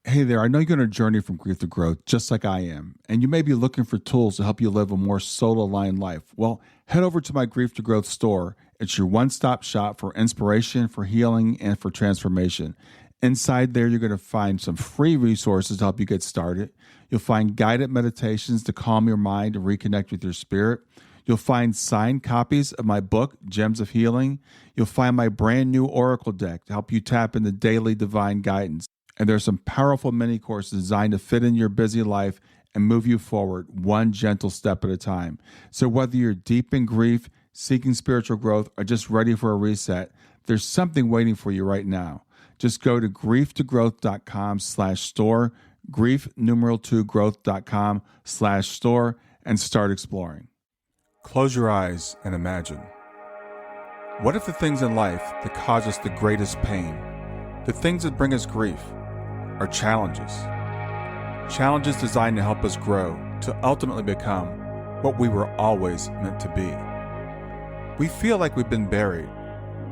Hey there, I know you're on a journey from grief to growth, just like I am, and you may be looking for tools to help you live a more soul aligned life. Well, head over to my Grief to Growth store. It's your one stop shop for inspiration, for healing, and for transformation. Inside there, you're going to find some free resources to help you get started. You'll find guided meditations to calm your mind and reconnect with your spirit. You'll find signed copies of my book, Gems of Healing. You'll find my brand new Oracle deck to help you tap into daily divine guidance. And there's some powerful mini courses designed to fit in your busy life and move you forward one gentle step at a time. So whether you're deep in grief, seeking spiritual growth, or just ready for a reset, there's something waiting for you right now. Just go to grieftogrowth.com/store, grief numeral 2 growth.com/store, and start exploring. Close your eyes and imagine. What if the things in life that cause us the greatest pain, the things that bring us grief, are challenges? Challenges designed to help us grow, to ultimately become what we were always meant to be. We feel like we've been buried,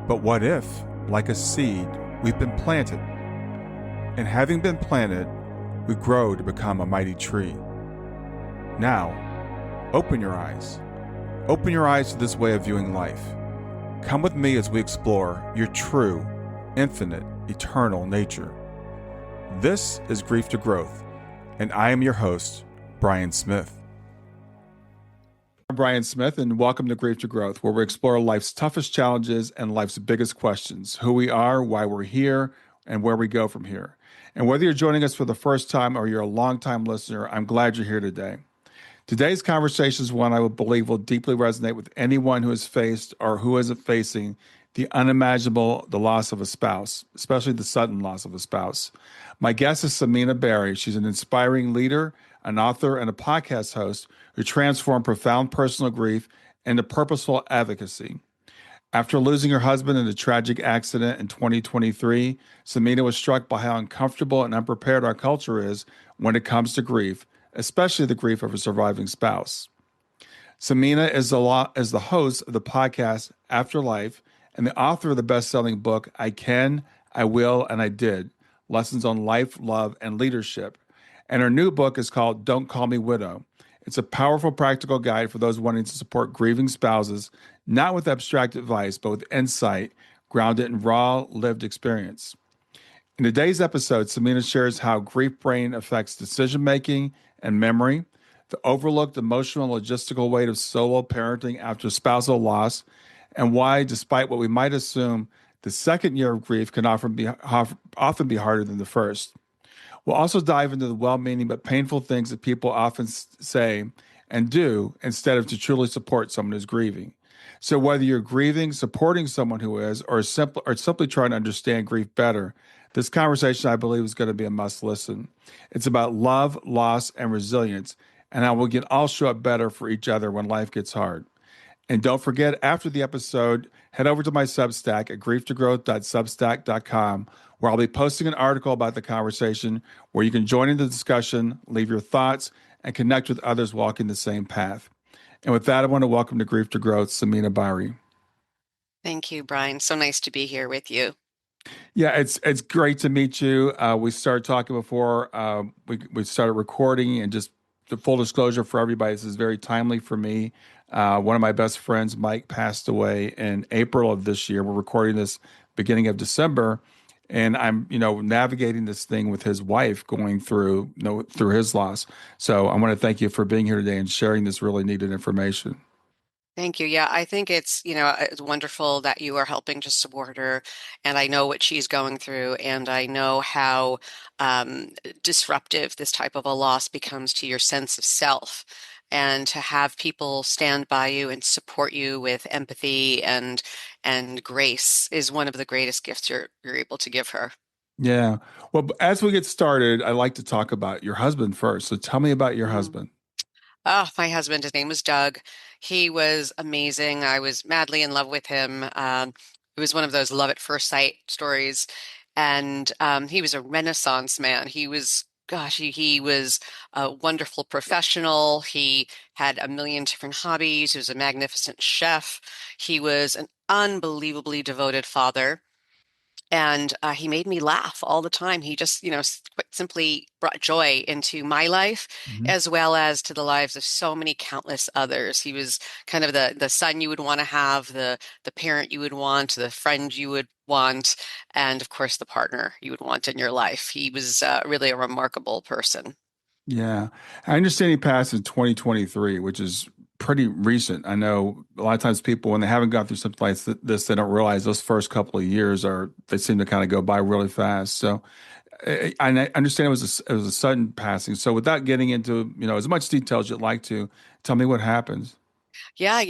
but what if, like a seed, we've been planted? And having been planted, we grow to become a mighty tree. Now, open your eyes. Open your eyes to this way of viewing life. Come with me as we explore your true, infinite, eternal nature. This is Grief to Growth, and I am your host, Brian Smith. I'm Brian Smith, and welcome to Grief to Growth, where we explore life's toughest challenges and life's biggest questions: who we are, why we're here, and where we go from here. And whether you're joining us for the first time or you're a longtime listener, I'm glad you're here today. Today's conversation is one I would believe will deeply resonate with anyone who has faced or who isn't facing the unimaginable, the loss of a spouse, especially the sudden loss of a spouse. My guest is Samina Bari. She's an inspiring leader, an author, and a podcast host who transformed profound personal grief into purposeful advocacy. After losing her husband in a tragic accident in 2023, Samina was struck by how uncomfortable and unprepared our culture is when it comes to grief, especially the grief of a surviving spouse. Samina is the host of the podcast Afterlife and the author of the best-selling book, I Can, I Will, and I Did, Lessons on Life, Love, and Leadership. And her new book is called Don't Call Me Widow. It's a powerful practical guide for those wanting to support grieving spouses, not with abstract advice, but with insight grounded in raw, lived experience. In today's episode, Samina shares how grief brain affects decision-making and memory, the overlooked emotional and logistical weight of solo parenting after spousal loss, and why, despite what we might assume, the second year of grief can often be harder than the first. We'll also dive into the well-meaning but painful things that people often say and do instead of to truly support someone who's grieving. So whether you're grieving, supporting someone who is, or simply trying to understand grief better, this conversation, I believe, is going to be a must listen. It's about love, loss, and resilience, and how we can all show up better for each other when life gets hard. And don't forget, after the episode, head over to my Substack at grieftogrowth.substack.com, where I'll be posting an article about the conversation where you can join in the discussion, leave your thoughts, and connect with others walking the same path. And with that, I want to welcome to Grief to Growth, Samina Bari. Thank you, Brian. So nice to be here with you. Yeah, it's great to meet you. We started talking before we started recording, and just the full disclosure for everybody, this is very timely for me. One of my best friends, Mike, passed away in April of this year. We're recording this beginning of December, and I'm navigating this thing with his wife, going through through his loss. So I want to thank you for being here today and sharing this really needed information. Thank you. Yeah, I think it's wonderful that you are helping to support her, and I know what she's going through, and I know how disruptive this type of a loss becomes to your sense of self. And to have people stand by you and support you with empathy and grace is one of the greatest gifts you're able to give her. Yeah. Well, as we get started, I like to talk about your husband first. So tell me about your Mm. husband. Oh, my husband, his name was Doug. He was amazing. I was madly in love with him. It was one of those love at first sight stories. And he was a Renaissance man. He was a wonderful professional. He had a million different hobbies. He was a magnificent chef. He was an unbelievably devoted father. And he made me laugh all the time. He just, quite simply brought joy into my life Hmm. as well as to the lives of so many countless others. He was kind of the son you would want to have, the parent you would want, the friend you would want, and of course the partner you would want in your life. He was really a remarkable person. Yeah. I understand he passed in 2023, which is pretty recent. I know a lot of times people, when they haven't gone through something like this, they don't realize those first couple of years they seem to kind of go by really fast. So I understand it was a sudden passing. So without getting into, as much detail as you'd like to, tell me what happens. Yeah,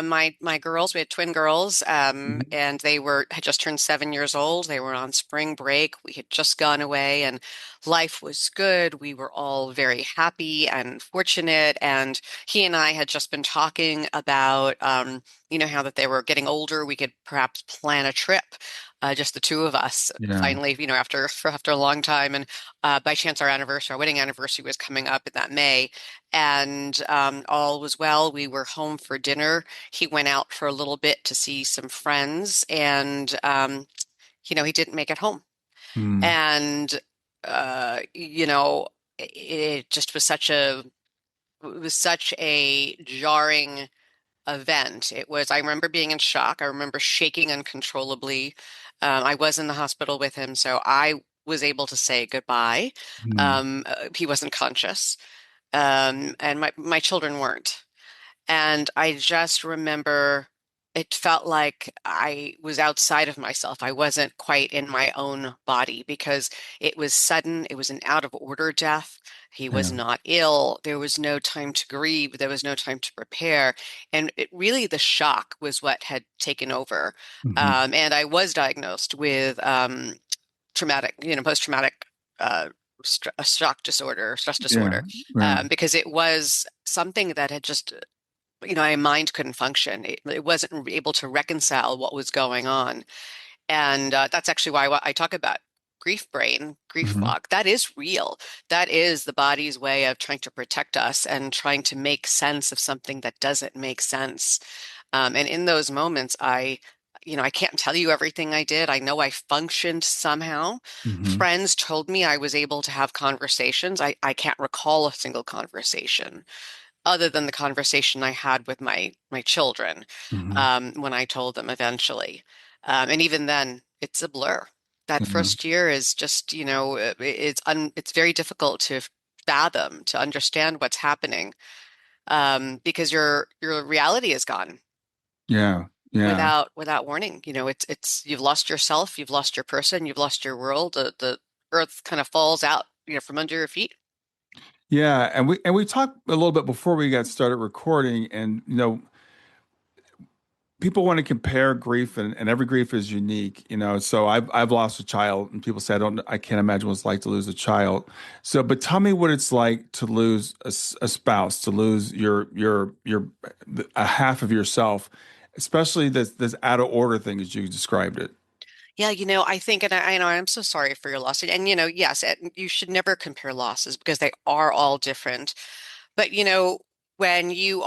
my girls, we had twin girls, Hmm. and they had just turned 7 years old. They were on spring break. We had just gone away, and life was good. We were all very happy and fortunate. And he and I had just been talking about, how that they were getting older. We could perhaps plan a trip, just the two of us. Yeah. Finally, after a long time, and by chance, our wedding anniversary was coming up in that May and all was well. We were home for dinner. He went out for a little bit to see some friends, and he didn't make it home. Mm. And it just was such a jarring event. I remember being in shock. I remember shaking uncontrollably. I was in the hospital with him, so I was able to say goodbye. Mm. He wasn't conscious, and my children weren't. And I just remember it felt like I was outside of myself. I wasn't quite in my own body because it was sudden. It was an out of order death. He was Yeah. not ill. There was no time to grieve. There was no time to prepare. And really, the shock was what had taken over. Hmm. And I was diagnosed with post-traumatic uh, shock disorder, stress Yeah. disorder, Yeah. because it was something that had just, my mind couldn't function. It wasn't able to reconcile what was going on. And that's actually why I talk about grief brain, grief Hmm. fog. That is real. That is the body's way of trying to protect us and trying to make sense of something that doesn't make sense. And in those moments, I can't tell you everything I did. I know I functioned somehow. Hmm. Friends told me I was able to have conversations. I can't recall a single conversation other than the conversation I had with my children Hmm. when I told them eventually. And even then, it's a blur. That Yeah. first year is just, it's very difficult to fathom, to understand what's happening, because your reality is gone Yeah. Yeah. without warning. It's you've lost yourself, you've lost your person, you've lost your world. The earth kind of falls out, from under your feet. Yeah. And we talked a little bit before we got started recording, and people want to compare grief, and every grief is unique, so I've lost a child, and people say I can't imagine what it's like to lose a child. So but tell me what it's like to lose a spouse, to lose your a half of yourself, especially this out of order thing as you described it. Yeah, I think, and I know I'm so sorry for your loss. And, yes, you should never compare losses because they are all different. But when you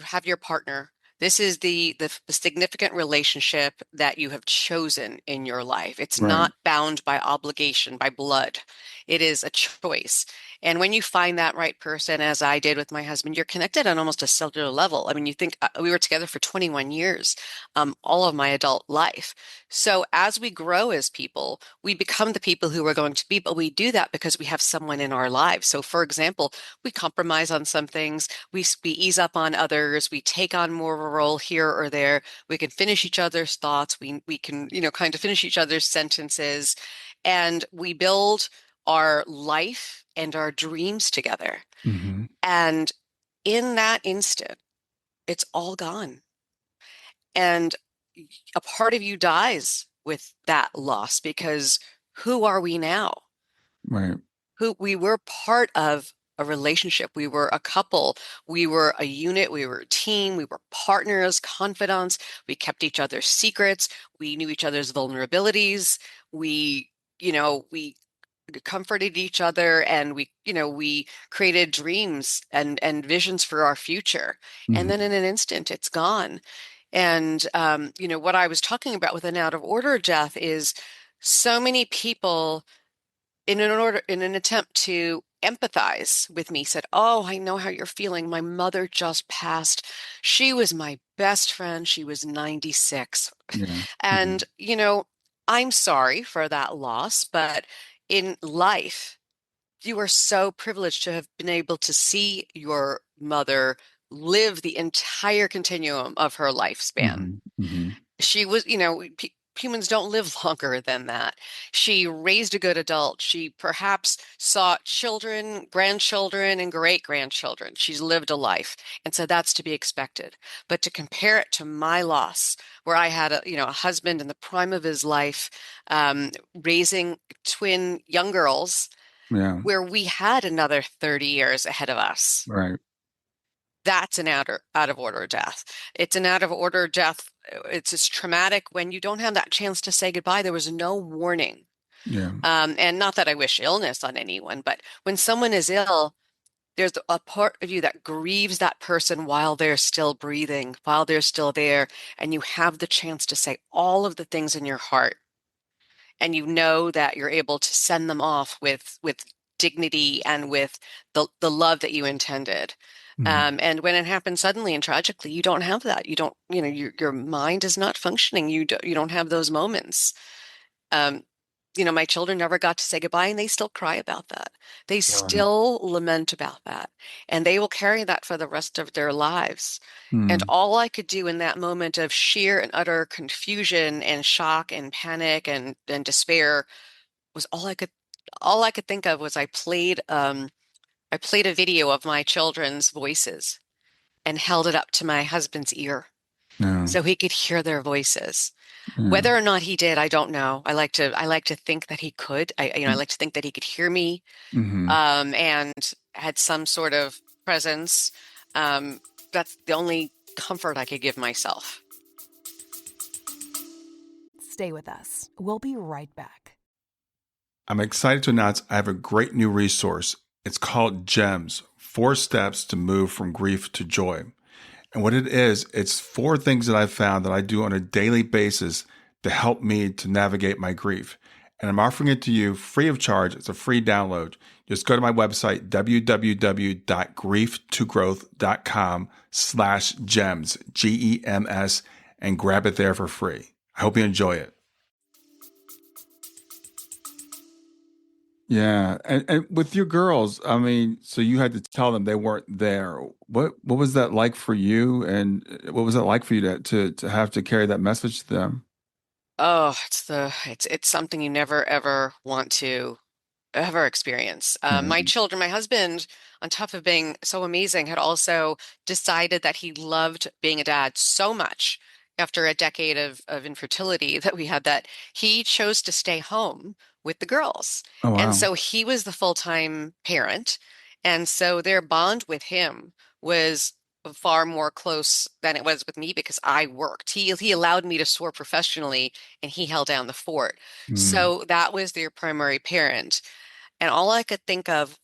have your partner, this is the significant relationship that you have chosen in your life. It's Right. not bound by obligation, by blood. It is a choice. And when you find that right person, as I did with my husband, you're connected on almost a cellular level. I mean, you think we were together for 21 years, all of my adult life. So as we grow as people, we become the people who we're going to be, but we do that because we have someone in our lives. So, for example, we compromise on some things, we ease up on others, we take on more of a role here or there. We can finish each other's thoughts. We can, kind of finish each other's sentences, and we build our life and our dreams together. Hmm. And in that instant, it's all gone. And a part of you dies with that loss because who are we now? Right. Who we were part of a relationship. We were a couple. We were a unit. We were a team. We were partners, confidants. We kept each other's secrets. We knew each other's vulnerabilities. We comforted each other, and we created dreams and visions for our future. And then Hmm. in an instant, it's gone. And what I was talking about with an out of order death is so many people in an attempt to empathize with me said, "Oh, I know how you're feeling. My mother just passed. She was my best friend. She was 96." Yeah. And, I'm sorry for that loss, but in life, you are so privileged to have been able to see your mother live the entire continuum of her lifespan. Hmm. Hmm. She was, humans don't live longer than that. She raised a good adult. She perhaps saw children, grandchildren, and great-grandchildren. She's lived a life. And so that's to be expected. But to compare it to my loss, where I had a husband in the prime of his life, raising twin young girls, Yeah. where we had another 30 years ahead of us. Right. That's an out of order death. It's an out of order death. It's as traumatic when you don't have that chance to say goodbye. There was no warning. Yeah. And not that I wish illness on anyone, but when someone is ill, there's a part of you that grieves that person while they're still breathing, while they're still there, and you have the chance to say all of the things in your heart, and you know that you're able to send them off with dignity and with the love that you intended. Hmm. And when it happens suddenly and tragically, you don't have that. You don't, your mind is not functioning. You don't have those moments. Um, my children never got to say goodbye, and they still cry about that. They Right. still lament about that, and they will carry that for the rest of their lives. And Mm. all I could do in that moment of sheer and utter confusion and shock and panic and despair was all I could think of was I played a video of my children's voices and held it up to my husband's ear Yeah. so he could hear their voices. Yeah. Whether or not he did, I don't know. I like to think that he could. I like to think that he could hear me, Hmm. and had some sort of presence. Um, that's the only comfort I could give myself. Stay with us. We'll be right back. I'm excited to announce I have a great new resource. It's called GEMS, 4 steps to move from grief to joy. And what it is, it's 4 things that I've found that I do on a daily basis to help me to navigate my grief. And I'm offering it to you free of charge. It's a free download. Just go to my website, www.grieftogrowth.com/gems, GEMS, and grab it there for free. I hope you enjoy it. Yeah, and with your girls, I mean, so you had to tell them they weren't there. What was that like for you, and what was it like for you to have to carry that message to them? Oh, it's something you never ever want to ever experience. My Yeah. children, my husband, on top of being so amazing, had also decided that he loved being a dad so much after a decade of infertility that we had that he chose to stay home with the girls. Oh And wow. so he was the full-time parent. And so their bond with him was far more close than it was with me because I worked. He allowed me to soar professionally and he held down the fort. Mm, So that was their primary parent. And all I could think of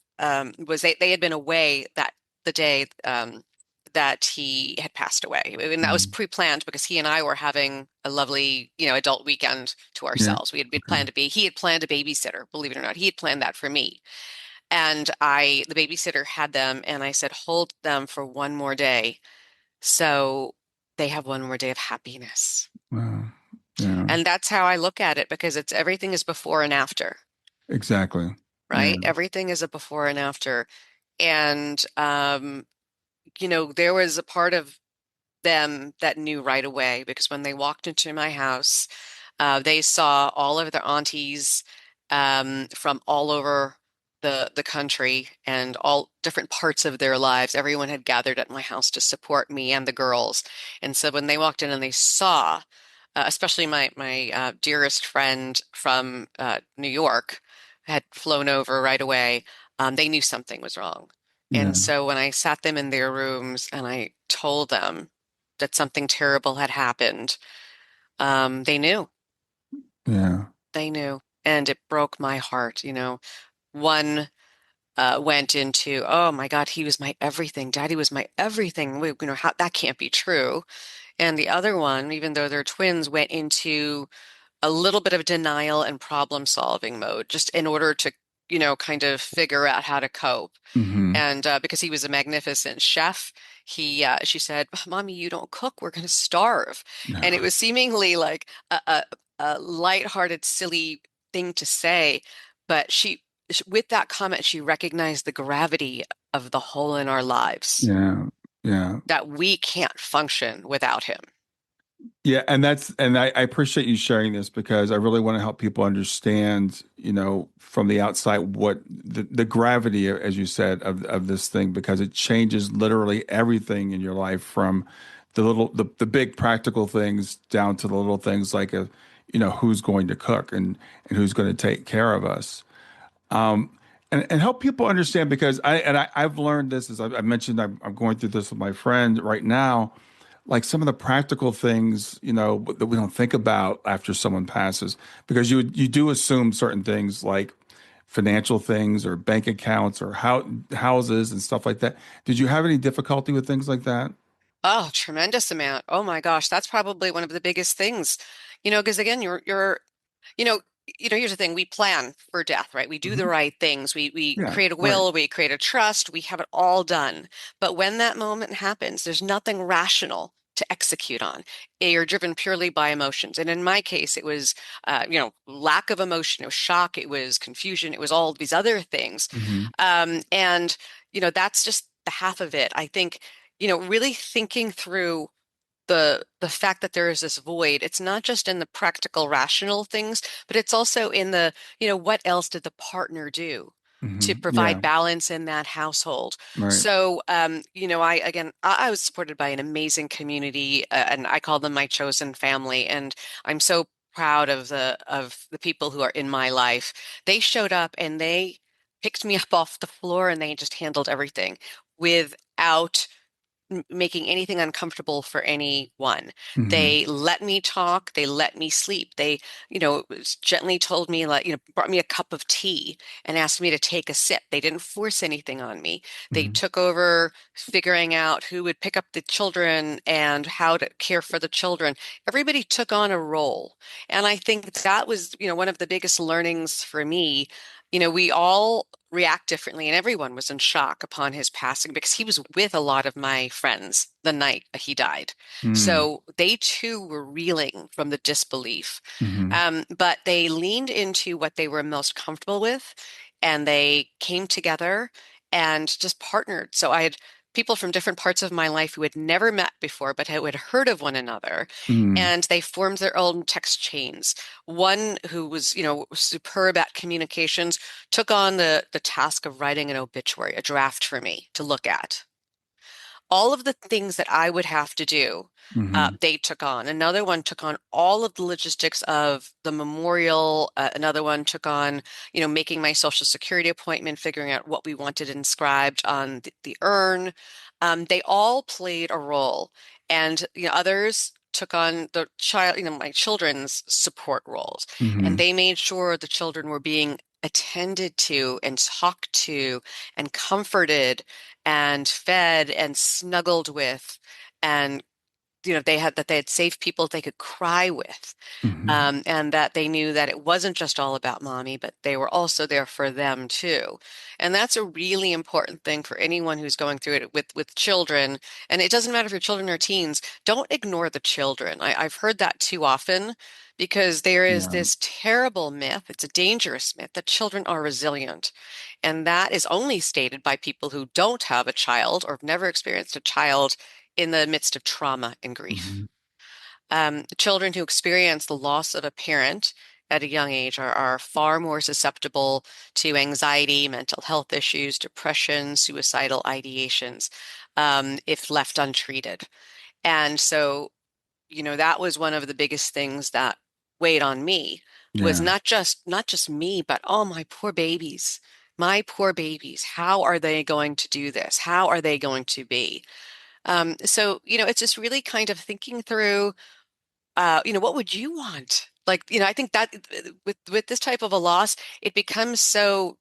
was they had been away the day that he had passed away. And that was mm, pre-planned because he and I were having a lovely, adult weekend to yeah. ourselves. We'd Okay. planned he had planned a babysitter, believe it or not. He had planned that for me. And the babysitter had them, and I said, hold them for one more day. So they have one more day of happiness. Wow. Yeah. And that's how I look at it because it's everything is before and after, Exactly. Yeah. right? Everything is a before and after. And, there was a part of them that knew right away because when they walked into my house, they saw all of their aunties from all over the country and all different parts of their lives. Everyone had gathered at my house to support me and the girls. And so when they walked in and they saw, especially my dearest friend from New York had flown over right away, they knew something was wrong. Yeah. And so when I sat them in their rooms and I told them that something terrible had happened, they knew. Yeah. They knew. And it broke my heart. One went into, oh my God, he was my everything. Daddy was my everything. How that can't be true. And the other one, even though they're twins, went into a little bit of denial and problem solving mode, just in order to, kind of figure out how to cope. Hmm. And because he was a magnificent chef, she said, "Mommy, you don't cook. We're going to starve." And it Yeah. was seemingly like a lighthearted, silly thing to say, but with that comment, she recognized the gravity of the hole in our lives, Yeah. Yeah. that we can't function without him. Yeah, and I appreciate you sharing this because I really want to help people understand, from the outside what the gravity, as you said, of this thing because it changes literally everything in your life from the big practical things down to the little things like who's going to cook and who's going to take care of us. And help people understand because I've learned this as I mentioned I'm going through this with my friend right now, like some of the practical things that we don't think about after someone passes because you do assume certain things like financial things or bank accounts or houses and stuff like that. Did you have any difficulty with things like that? Oh, tremendous amount. Oh my gosh, that's probably one of the biggest things. Because again, you know, here's the thing. We plan for death, right? We do the Hmm. right things. We Yeah, create a right. will, we create a trust, we have it all done. But when that moment happens, there's nothing rational to execute on. You're driven purely by emotions. And in my case, it was, lack of emotion. It was shock. It was confusion. It was all these other things. Hmm. And, that's just the half of it. I think, really thinking through the fact that there is this void, it's not just in the practical rational things, but it's also in the, what else did the partner do to Hmm. provide Yeah, balance in that household? right. So, I was supported by an amazing community, and I call them my chosen family, and I'm so proud of the people who are in my life. They showed up and they picked me up off the floor and they just handled everything without making anything uncomfortable for anyone. Hmm. They let me talk, they let me sleep. They, gently told me, like, brought me a cup of tea and asked me to take a sip. They didn't force anything on me. They Hmm. took over figuring out who would pick up the children and how to care for the children. Everybody took on a role. And I think that was, one of the biggest learnings for me. We all react differently, and everyone was in shock upon his passing because he was with a lot of my friends the night he died. Hmm. So they too were reeling from the disbelief. Hmm. But they leaned into what they were most comfortable with, and they came together and just partnered. So I had people from different parts of my life who had never met before, but who had heard of one another, Hmm. and they formed their own text chains. One who was, superb at communications took on the task of writing an obituary, a draft for me to look at. All of the things that I would have to do, Hmm. they took on. Another one took on all of the logistics of the memorial. Another one took on, making my Social Security appointment, figuring out what we wanted inscribed on the urn. They all played a role, and others took on the child, my children's support roles, and Hmm. they made sure the children were being attended to and talked to and comforted and fed and snuggled with, and they had safe people they could cry with, Hmm. and that they knew that it wasn't just all about mommy, but they were also there for them too. And that's a really important thing for anyone who's going through it with children. And it doesn't matter if your children are teens, don't ignore the children. I've heard that too often because there is Yeah. this terrible myth, it's a dangerous myth, that children are resilient. And that is only stated by people who don't have a child or have never experienced a child in the midst of trauma and grief. Hmm. Children who experience the loss of a parent at a young age are far more susceptible to anxiety, mental health issues, depression, suicidal ideations, if left untreated. And so, that was one of the biggest things that weighed on me, was Yeah. not just me, but all my poor babies. My poor babies. How are they going to do this? How are they going to be? So, it's just really kind of thinking through, what would you want? Like, I think that with this type of a loss, it becomes so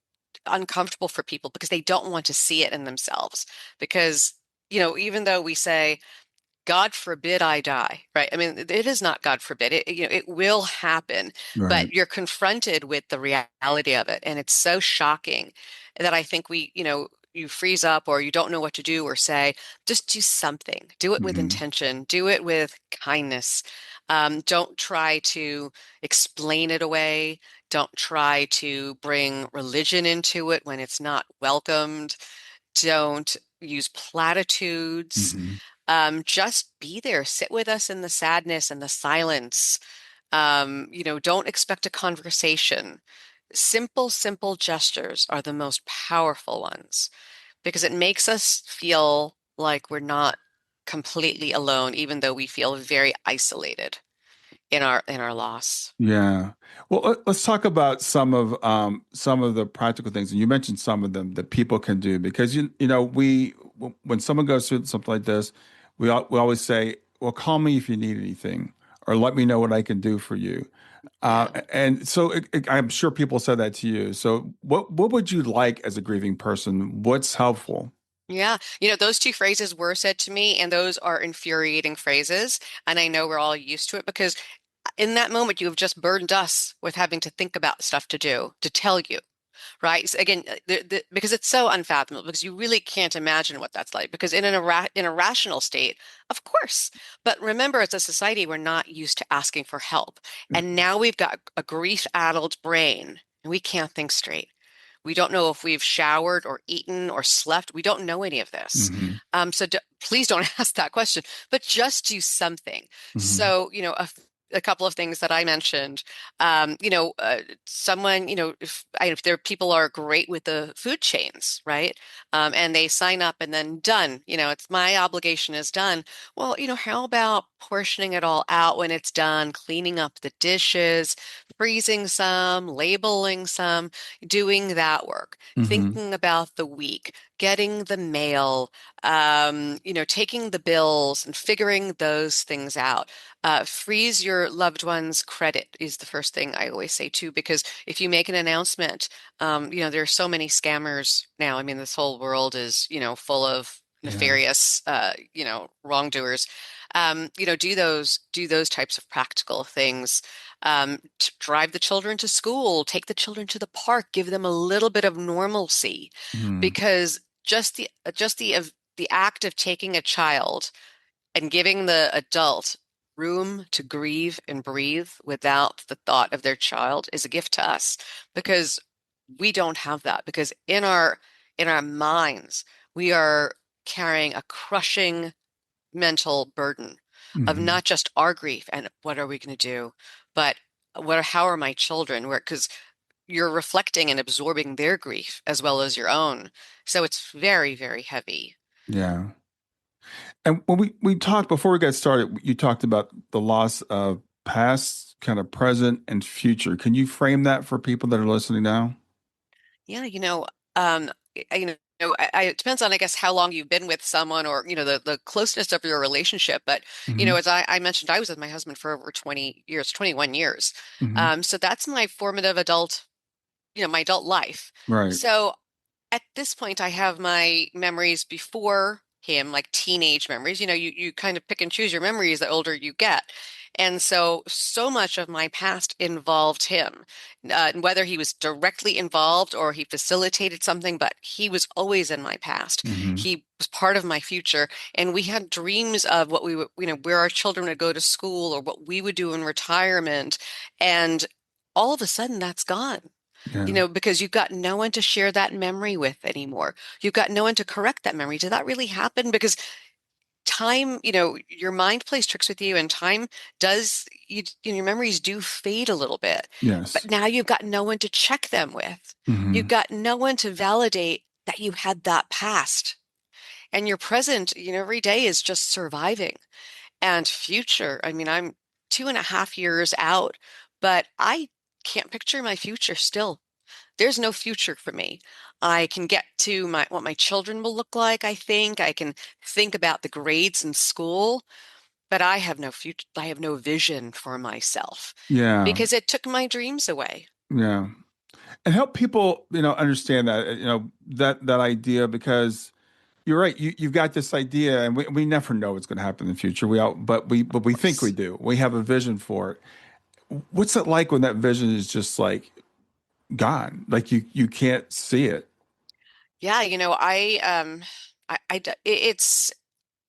uncomfortable for people because they don't want to see it in themselves. Because, even though we say, God forbid I die, right? I mean, it is not God forbid. It will happen, Right. but you're confronted with the reality of it, and it's so shocking that I think you freeze up or you don't know what to do or say. Just do something. Do it with Hmm. intention. Do it with kindness. Don't try to explain it away. Don't try to bring religion into it when it's not welcomed. Don't use platitudes. Hmm. Just be there, sit with us in the sadness and the silence. Don't expect a conversation. Simple, simple gestures are the most powerful ones because it makes us feel like we're not completely alone, even though we feel very isolated in our loss. Yeah. Well, let's talk about some of the practical things, and you mentioned some of them that people can do because when someone goes through something like this, we always say, "Well, call me if you need anything, or let me know what I can do for you." Yeah. And so I'm sure people said that to you. So what would you like as a grieving person? What's helpful? Yeah. Those two phrases were said to me, and those are infuriating phrases. And I know we're all used to it because in that moment, you have just burdened us with having to think about stuff to do, to tell you. Right? So again, because it's so unfathomable, because you really can't imagine what that's like. Because in a rational state, of course. But remember, as a society, we're not used to asking for help, and now we've got a grief-addled brain, and we can't think straight. We don't know if we've showered or eaten or slept. We don't know any of this. Hmm. Please don't ask that question, but just do something. Hmm. So, a couple of things that I mentioned. Someone, if there people are great with the food chains, right? And they sign up and then done, it's my obligation is done. Well, how about portioning it all out when it's done, cleaning up the dishes, freezing some, labeling some, doing that work, Hmm. thinking about the week, getting the mail, taking the bills and figuring those things out. Freeze your loved one's credit is the first thing I always say too, because if you make an announcement, there are so many scammers now. I mean, this whole world is, full of Yeah. nefarious, wrongdoers. Do those types of practical things. Drive the children to school, take the children to the park, give them a little bit of normalcy, Mm-hmm. because the act of taking a child and giving the adult room to grieve and breathe without the thought of their child is a gift to us because we don't have that because in our minds we are carrying a crushing mental burden of Hmm. not just our grief and what are we going to do, but how are my children? Where because you're reflecting and absorbing their grief as well as your own. So it's very, very heavy. Yeah. And when we talked before we got started, you talked about the loss of past, kind of present, and future. Can you frame that for people that are listening now? Yeah, um, it depends on, I guess, how long you've been with someone or, the closeness of your relationship. But, Hmm. as I mentioned, I was with my husband for over 20 years, 21 years. Hmm. So that's my formative my adult life. Right. So at this point, I have my memories before him, like teenage memories. You kind of pick and choose your memories the older you get. And so much of my past involved him, and whether he was directly involved or he facilitated something, but he was always in my past. Hmm. He was part of my future. And we had dreams of what we would, where our children would go to school or what we would do in retirement. And all of a sudden, that's gone, Yeah. because you've got no one to share that memory with anymore. You've got no one to correct that memory. Did that really happen? Because time, your mind plays tricks with you, and time does, your memories do fade a little bit. But Yes. now you've got no one to check them with. You've Hmm. got no one to validate that you had that past. And your present, every day is just surviving. And future, I mean, I'm 2.5 years out, but I can't picture my future still. There's no future for me. I can get to what my children will look like, I think. I can think about the grades in school, but I have no future. I have no vision for myself Yeah. because it took my dreams away. Yeah. And help people, understand that, that idea because you're right. You've got this idea, and we never know what's going to happen in the future. We all, but we think we Course. do. We have a vision for it. What's it like when that vision is just like gone? Like you can't see it. Yeah, it's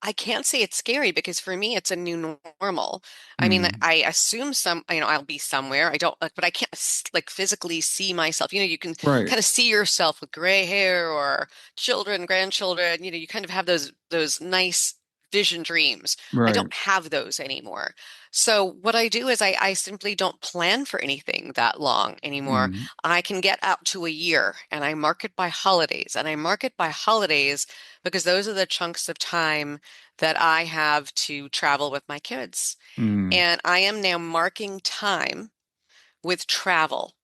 I can't say it's scary because for me it's a new normal. I mean, Mm, I assume I'll be somewhere. I don't like, but I can't like physically see myself. You can right, kind of see yourself with gray hair or children, grandchildren. You kind of have those nice vision dreams. I right. don't have those anymore. So what I do is I simply don't plan for anything that long anymore. Mm, I can get out to a year and I mark it by holidays. And I mark it by holidays because those are the chunks of time that I have to travel with my kids. mm, And I am now marking time with travel.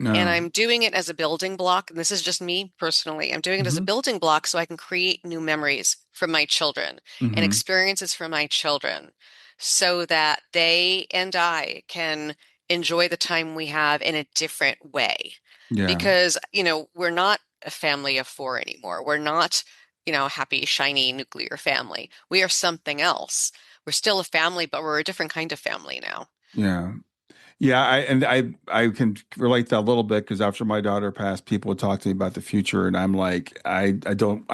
And no. I'm doing it as a building block. And this is just me personally. I'm doing it as a Hmm. building block so I can create new memories for my children and Hmm. experiences for my children so that they and I can enjoy the time we have in a different way. Yeah, Because, we're not a family of four anymore. We're not, a happy, shiny nuclear family. We are something else. We're still a family, but we're a different kind of family now. yeah. Yeah, I can relate that a little bit because after my daughter passed, people would talk to me about the future, and I'm like, I didn't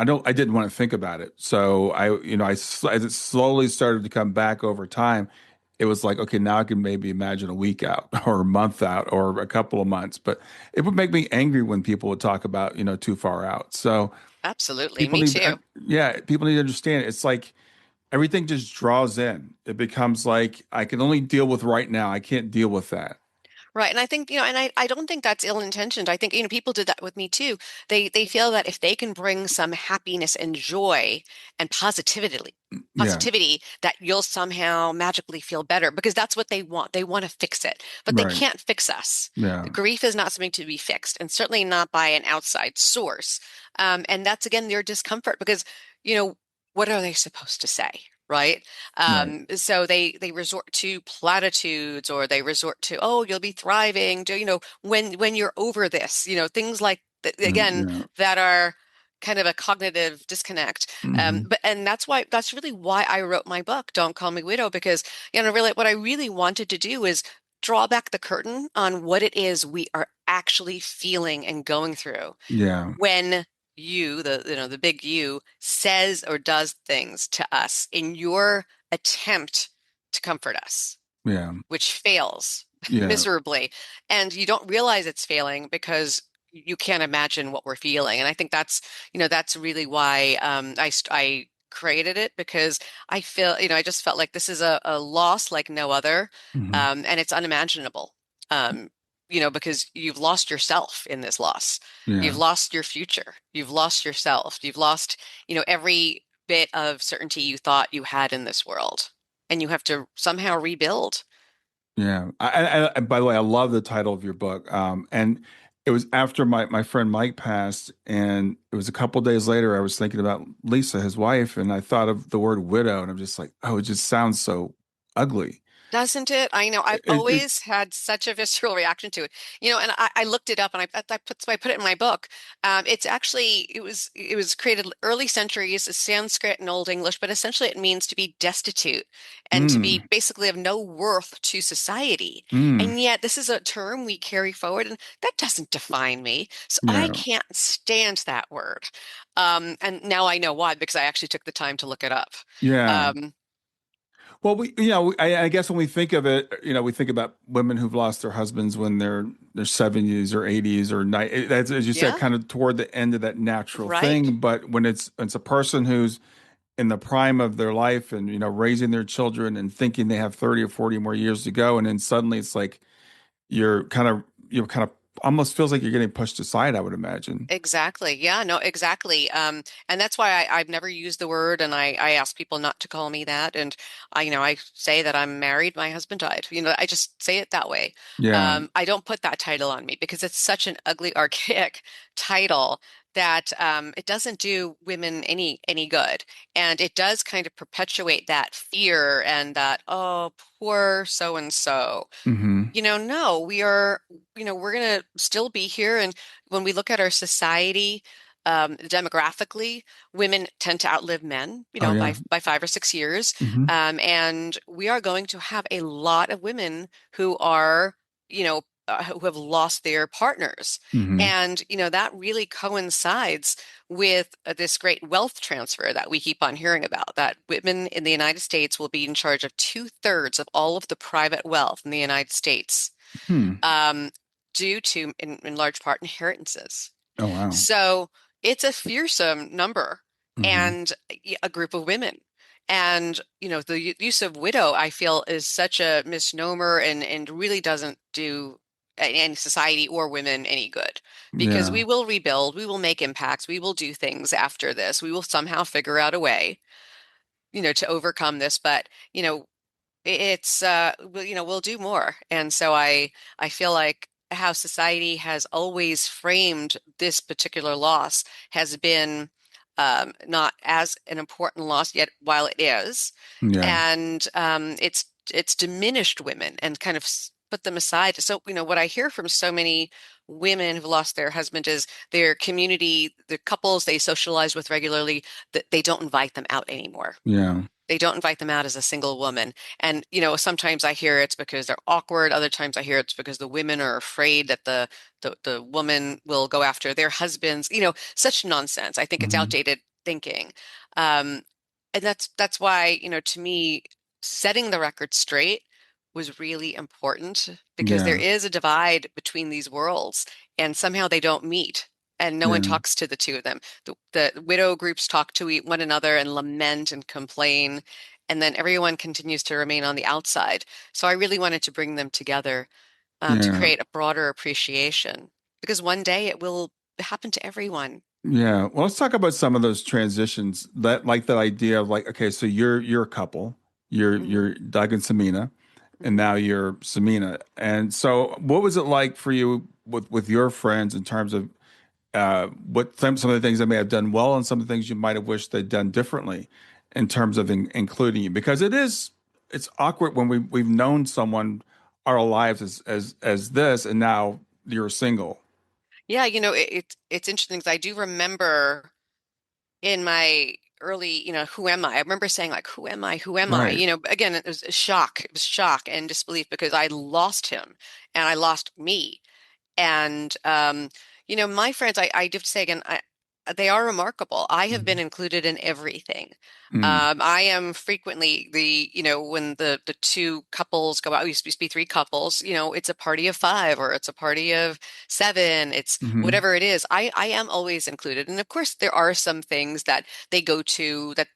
want to think about it. So as it slowly started to come back over time, it was like, okay, now I can maybe imagine a week out or a month out or a couple of months, but it would make me angry when people would talk about, too far out. So Absolutely. people Me need, too. yeah, people need to understand. It's like everything just draws in. It becomes like I can only deal with right now. I can't deal with that. Right. And I think, and I don't think that's ill-intentioned. I think, people did that with me too. They feel that if they can bring some happiness and joy and Yeah. positivity, that you'll somehow magically feel better because that's what they want. They want to fix it, but they Right. can't fix us. Yeah. Grief is not something to be fixed, and certainly not by an outside source. And that's again their discomfort because, you know, what are they supposed to say? Right. Right. So they resort to platitudes or they resort to, oh, you'll be thriving. When you're over this, things like again Yeah. that are kind of a cognitive disconnect. Hmm. And that's really why I wrote my book, Don't Call Me Widow, because really what I really wanted to do is draw back the curtain on what it is we are actually feeling and going through Yeah. when the big you says or does things to us in your attempt to comfort us, Yeah. which fails Yeah. miserably. And you don't realize it's failing because you can't imagine what we're feeling. And I think that's really why I created it because I feel, I just felt like this is a loss like no other. Hmm. And it's unimaginable. Um, because you've lost yourself in this loss. You've Yeah. lost your future. You've lost yourself. You've lost, every bit of certainty you thought you had in this world. And you have to somehow rebuild. Yeah. By the way, I love the title of your book. And it was after my friend Mike passed, and it was a couple days later. I was thinking about Lisa, his wife, and I thought of the word widow, and I'm just like, oh, it just sounds so ugly. Doesn't it? I know. I've It always had such a visceral reaction to it. And I looked it up and I put it in my book. It was created early centuries, Sanskrit and Old English, but essentially it means to be destitute and to be mm, basically of no worth to society. mm, And yet this is a term we carry forward, and that doesn't define me. So I yeah. can't stand that word. And now I know why, because I actually took the time to look it up. Yeah. Um, Well, I guess when we think of it, we think about women who've lost their husbands when they're 70s or 80s or that's, as you said, yeah, kind of toward the end of that natural right. thing. But when it's a person who's in the prime of their life and raising their children and thinking they have 30 or 40 more years to go, and then suddenly it's like you're kind of almost feels like you're getting pushed aside, I would imagine. Exactly. Yeah, no, exactly. And that's why I've never used the word, and I ask people not to call me that. And I say that I'm married, my husband died. I just say it that way. Yeah. I don't put that title on me because it's such an ugly, archaic title that it doesn't do women any good. And it does kind of perpetuate that fear and that, oh, poor so and so. Hmm. No, we're going to still be here. And when we look at our society, demographically, women tend to outlive men, Oh yeah. by 5 or 6 years. Hmm. And we are going to have a lot of women who are, who have lost their partners. Hmm. And, that really coincides with this great wealth transfer that we keep on hearing about, that women in the United States will be in charge of two-thirds of all of the private wealth in the United States, Hmm. um, due to, in large part, inheritances. Oh wow. So it's a fearsome number Hmm. and a group of women. And, the use of widow, I feel, is such a misnomer and really doesn't do any society or women any good because Yeah. we will rebuild, we will make impacts, we will do things after this. We will somehow figure out a way, to overcome this. But, it's we'll do more. And so I feel like how society has always framed this particular loss has been not as an important loss yet while it is, Yeah. and it's diminished women and kind of put them aside. So what I hear from so many women who've lost their husband is their community, the couples they socialize with regularly, that they don't invite them out anymore. Yeah. They don't invite them out as a single woman. And, sometimes I hear it's because they're awkward. Other times I hear it's because the women are afraid that the woman will go after their husbands. Such nonsense. I think it's Hmm. outdated thinking. Um, and that's why, to me, setting the record straight was really important because there Yeah. is a divide between these worlds and somehow they don't meet and no one Yeah. talks to the two of them. The widow groups talk to one another and lament and complain, and then everyone continues to remain on the outside. So I really wanted to bring them together, to Yeah. create a broader appreciation because one day it will happen to everyone. Yeah. Well, let's talk about some of those transitions. That like that idea of like, okay, so you're a couple. Hmm. You're Doug and Samina, and Hmm. now you're Samina. And so what was it like for you with your friends in terms of what some of the things they may have done well and some of the things you might have wished they'd done differently in terms of including you? Because it's awkward when we've known someone our lives as this, and now you're single. Yeah, it's interesting because I do remember in my early, who am I? I remember saying like, who am I? Who am I? Right. Again, it was a shock. It was shock and disbelief because I lost him and I lost me. And my friends, I do have to say again, they are remarkable. I have been Mhm. included in everything. Mm. I am frequently when the two couples go out, we used to be three couples, it's a party of five or it's a party of seven, it's Hmm. whatever it is. I am always included. And of course, there are some things that they go to that,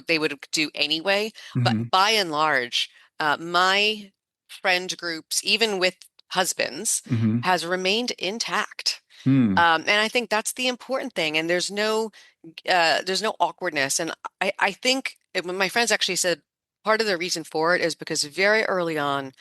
they would do anyway. But Hmm. by and large, my friend groups, even with husbands, Hmm. has remained intact. Mm. And I think that's the important thing. And there's no awkwardness. And I think when my friends actually said part of the reason for it is because very early on,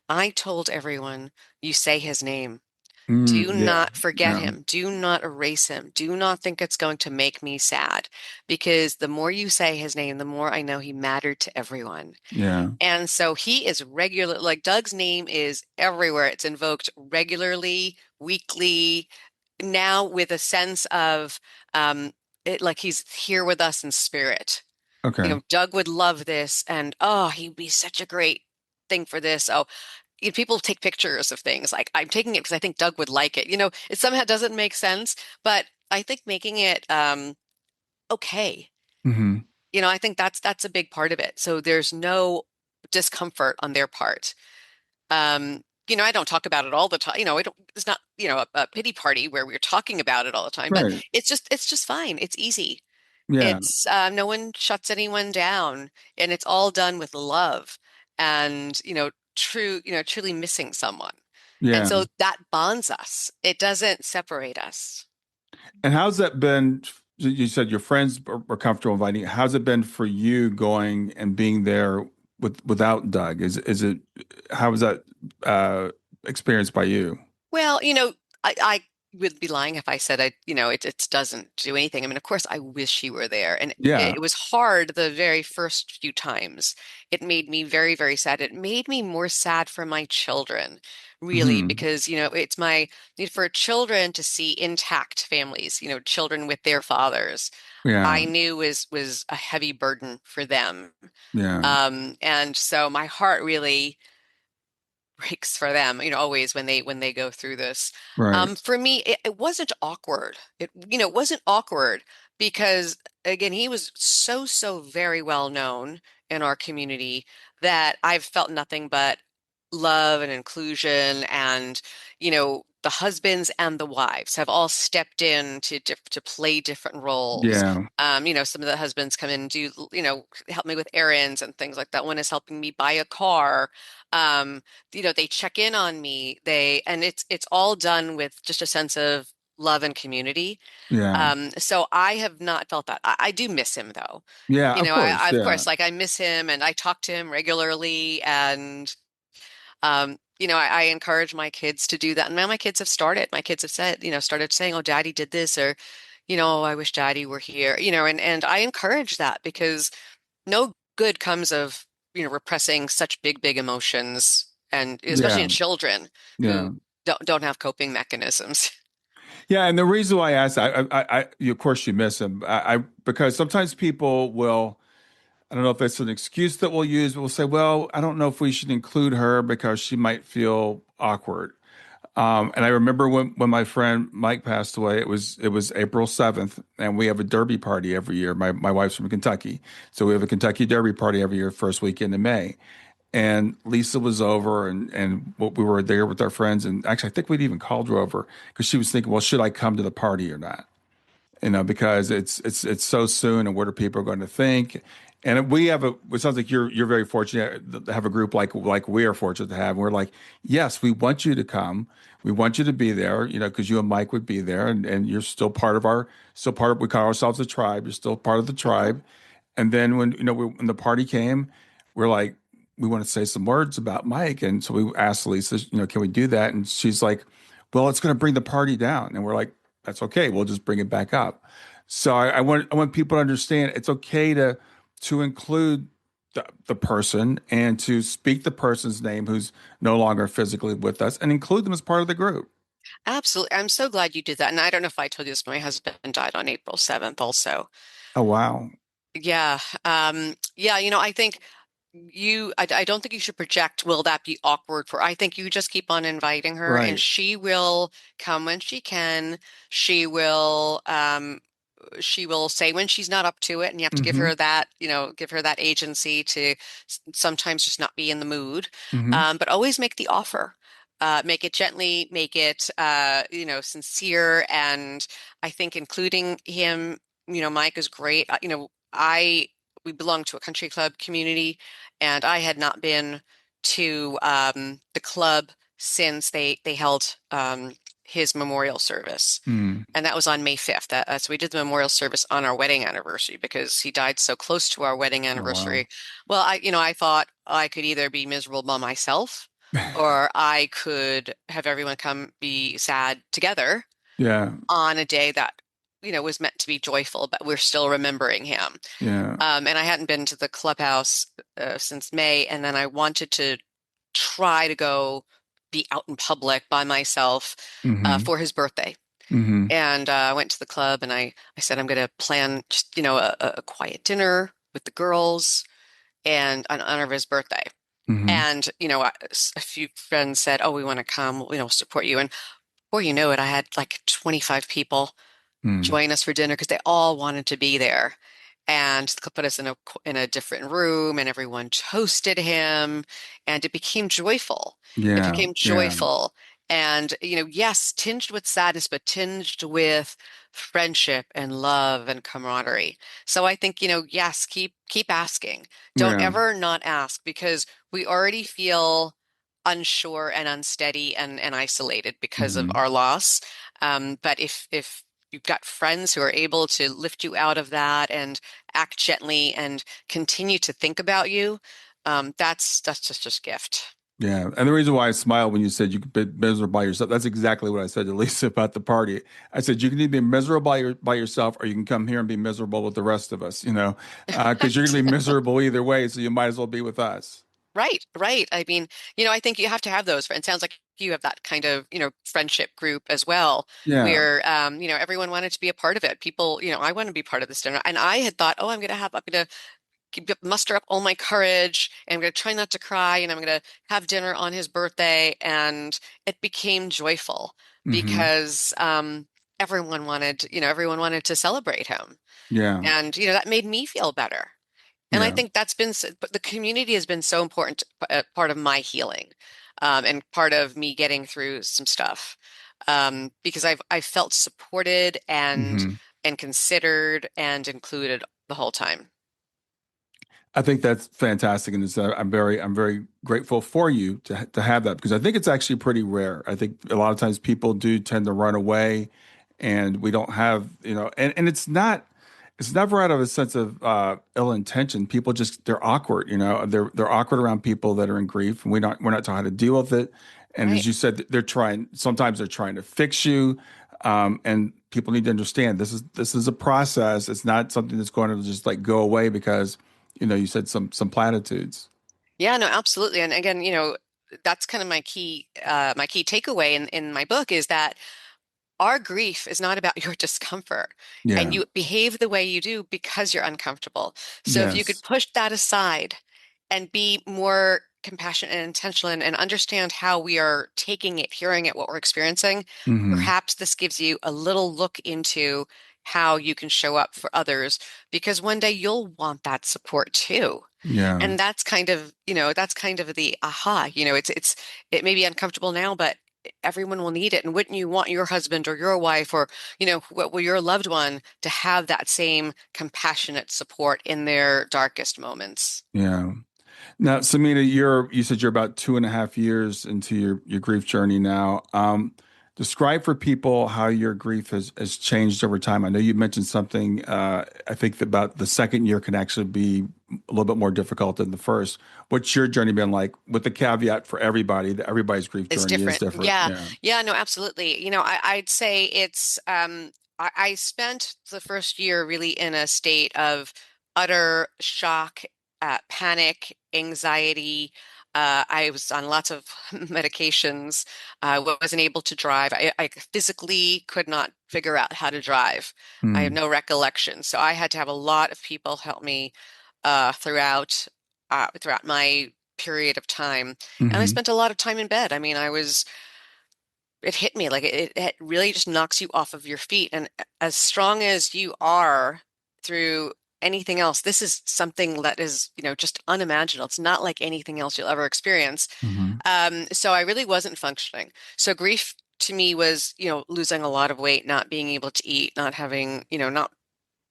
I told everyone, you say his name. Mm. Do Yeah. not forget Yeah. him. Do not erase him. Do not think it's going to make me sad. Because the more you say his name, the more I know he mattered to everyone. Yeah. And so he is regular, like Doug's name is everywhere. It's invoked regularly, weekly, now with a sense of it, like he's here with us in spirit. Okay. Doug would love this, and oh, he'd be such a great thing for this. Oh, people take pictures of things like I'm taking it because I think Doug would like it. It somehow doesn't make sense, but I think making it okay. Hmm. I think that's a big part of it. So there's no discomfort on their part. I don't talk about it all the time. It's not, a pity party where we're talking about it all the time, but Right. it's just fine. It's easy. Yeah. It's no one shuts anyone down, and it's all done with love and, truly missing someone. And Yeah. so that bonds us. It doesn't separate us. And how's that been? You said your friends are comfortable inviting you. How's it been for you going and being there without Doug? Is it how was that uh experienced by you? Well, I would be lying if I said it doesn't do anything. I mean, of course, I wish he were there, and Yeah. it was hard the very first few times. It made me very, very sad. It made me more sad for my children, really, Hmm. because it's my need for children to see intact families, children with their fathers. Yeah. I knew was a heavy burden for them, Yeah. and so my heart really breaks for them, always when they go through this. Right. For me, it wasn't awkward. It wasn't awkward because again, he was so, so very well known in our community that I've felt nothing but love and inclusion and, the husbands and the wives have all stepped in to play different roles. Yeah. Some of the husbands come in and do, help me with errands and things like that. One is helping me buy a car. Um, they check in on me. And it's all done with just a sense of love and community. Yeah. So I have not felt that. I do miss him though. Yeah. Of I course. of Yeah. course like I miss him and I talk to him regularly and I encourage my kids to do that. And now my kids have started. My kids have started saying, "Oh, Daddy did this," or, "I wish Daddy were here." And I encourage that because no good comes of, repressing such big, big emotions, and especially Yeah. in children Yeah. who don't have coping mechanisms. Yeah. And the reason why I asked, of course, you miss him. Because sometimes people will, I don't know if it's an excuse that we'll use, but we'll say, well, I don't know if we should include her because she might feel awkward. And I remember when my friend Mike passed away, it was April 7th, and we have a derby party every year. My wife's from Kentucky, so we have a Kentucky Derby party every year, first weekend in May. And Lisa was over, and we were there with our friends, and actually I think we'd even called her over because she was thinking, well, should I come to the party or not? Because it's so soon, and what are people going to think? And we have a. It sounds like you're very fortunate to have a group like we are fortunate to have. And we're like, yes, we want you to come. We want you to be there. Because you and Mike would be there, and you're still part of We call ourselves a tribe. You're still part of the Mhm. tribe. And then when the party came, we're like, we want to say some words about Mike, and so we asked Lisa, can we do that? And she's like, well, it's going to bring the party down, and we're like, that's okay. We'll just bring it back up. So I want people to understand it's okay to include the person and to speak the person's name who's no longer physically with us and include them as part of the group. Absolutely. I'm so glad you did that. And I don't know if I told you this, but my husband died on April 7th also. Oh, wow. Yeah. Yeah, I think I don't think you should project, will that be awkward for, I think you just keep on inviting her and Right. she will come when she can. She will, she will say when she's not up to it, and you have to give Mm-hmm. her that, give her that agency to sometimes just not be in the mood. Mm-hmm. But always make the offer. Make it gently, make it, sincere. And I think including him, Mike is great. We belong to a country club community, and I had not been to the club since they held his memorial service. Mm. And that was on May 5th. So we did the memorial service on our wedding anniversary because he died so close to our wedding Oh, wow. anniversary. Well, I thought I could either be miserable by myself or I could have everyone come be sad together Yeah. on a day that, was meant to be joyful, but we're still remembering him. Yeah. And I hadn't been to the clubhouse since May, and then I wanted to try to go be out in public by myself Mm-hmm. for his birthday. Mm-hmm. And I went to the club and I said, I'm going to plan just, a quiet dinner with the girls and on honor of his birthday. Mm-hmm. And, a few friends said, oh, we want to come, support you. And before you know it, I had like 25 people Mm. join us for dinner because they all wanted to be there. And they put us in a different room, and everyone toasted him, and it became joyful. It Yeah. became Yeah. joyful, and yes, tinged with sadness, but tinged with friendship and love and camaraderie. So I think yes, keep asking. Don't Yeah. ever not ask because we already feel unsure and unsteady and isolated because of Mm-hmm. our loss. But if you've got friends who are able to lift you out of that and act gently and continue to think about you, that's just gift. Yeah. And the reason why I smiled when you said you could be miserable by yourself, that's exactly what I said to Lisa about the party. I said, you can either be miserable by yourself or you can come here and be miserable with the rest of us, because you're going to be miserable either way. So you might as well be with us. Right, right. I mean, I think you have to have those friends. Sounds like you have that kind of, friendship group as well, Yeah. where, everyone wanted to be a part of it. People, I want to be part of this dinner. And I had thought, oh, I'm going to muster up all my courage and I'm going to try not to cry and I'm going to have dinner on his birthday. And it became joyful Hmm. because, everyone wanted to celebrate him. Yeah. And, that made me feel better. And I Yeah. think but the community has been so important, part of my healing, and part of me getting through some stuff, because I felt supported Hmm. and considered and included the whole time. I think that's fantastic, and I'm very grateful for you to have that because I think it's actually pretty rare. I think a lot of times people do tend to run away, and we don't have and it's never out of a sense of ill intention. People just they're awkward, they're awkward around people that are in grief, and we're not taught how to deal with it. And as Right. you said, they're trying to fix you, and people need to understand this is a process. It's not something that's going to just like go away because you said some platitudes. Yeah, no, absolutely. And again, that's kind of my key takeaway in my book is that our grief is not about your discomfort, and Yeah. you behave the way you do because you're uncomfortable. So if you could Yes. push that aside and be more compassionate and intentional and understand how we are taking it, hearing it, what we're experiencing, Hmm. perhaps this gives you a little look into how you can show up for others because one day you'll want that support too. Yeah. And that's kind of the aha, it may be uncomfortable now, but everyone will need it. And wouldn't you want your husband or your wife or, your loved one to have that same compassionate support in their darkest moments? Yeah. Now, Samina, you said you're about 2.5 years into your grief journey now. Describe for people how your grief has changed over time. I know you mentioned something. I think that about the second year can actually be a little bit more difficult than the first. What's your journey been like? With the caveat for everybody that everybody's grief Is journey is different. different. Yeah. Yeah. Yeah, no, absolutely. I'd say I spent the first year really in a state of utter shock, panic, anxiety. I was on lots of medications. I wasn't able to drive. I physically could not figure out how to drive. I have Mm. no recollection. So I had to have a lot of people help me throughout my period of time. And I Hmm. spent a lot of time in bed. I mean, it hit me like it really just knocks you off of your feet. And as strong as you are through anything else, this is something that is, just unimaginable. It's not like anything else you'll ever experience. Hmm. So I really wasn't functioning. So grief to me was, losing a lot of weight, not being able to eat, not having, not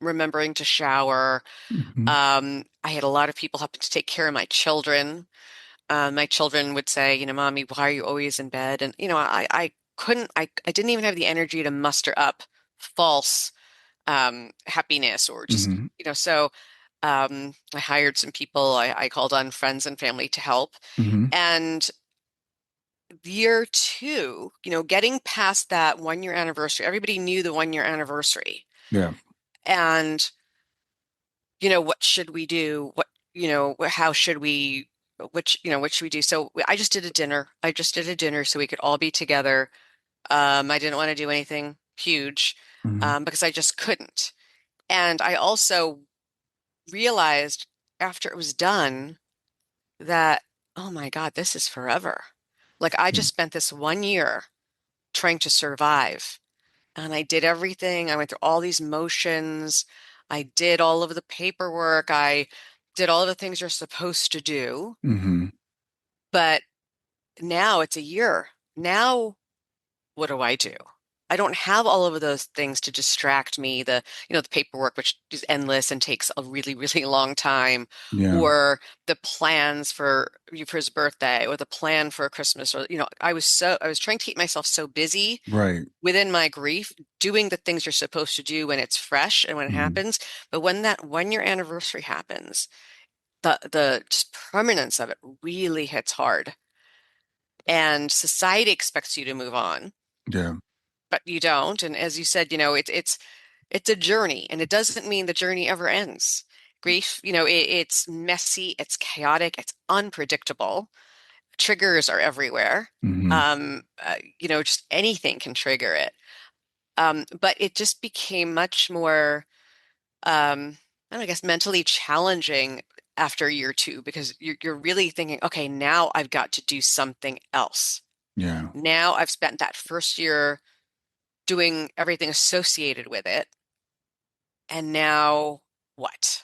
remembering to shower. Hmm. I had a lot of people helping to take care of my children. My children would say, Mommy, why are you always in bed? And, I couldn't, I didn't even have the energy to muster up false happiness or just, Hmm. so I hired some people. I called on friends and family to help. Hmm. And year two, getting past that 1 year anniversary, everybody knew the 1 year anniversary. Yeah. And what should we do? How should we, what should we do? So I just did a dinner. I just did a dinner so we could all be together. I didn't want to do anything huge, Hmm. because I just couldn't. And I also realized after it was done that, oh my God, this is forever. Like I Yeah. just spent this 1 year trying to survive. And I did everything. I went through all these motions. I did all of the paperwork. I did all of the things you're supposed to do. Hmm. But now it's a year. Now, what do I do? I don't have all of those things to distract me. The paperwork, which is endless and takes a really, really long time, Yeah. or the plans for his birthday, or the plan for Christmas, or I was trying to keep myself so busy Right. within my grief, doing the things you're supposed to do when it's fresh and when it Hmm. happens. But when that 1 year anniversary happens, the just permanence of it really hits hard. and society expects you to move on, Yeah. but you don't. And as you said, it's a journey, and it doesn't mean the journey ever ends. Grief, it's messy, it's chaotic, it's unpredictable. Triggers are everywhere. Hmm. Just anything can trigger it. But it just became much more, I don't know, I guess, mentally challenging after year two because you're really thinking, okay, now I've got to do something else. Yeah. Now I've spent that first year doing everything associated with it, and now what?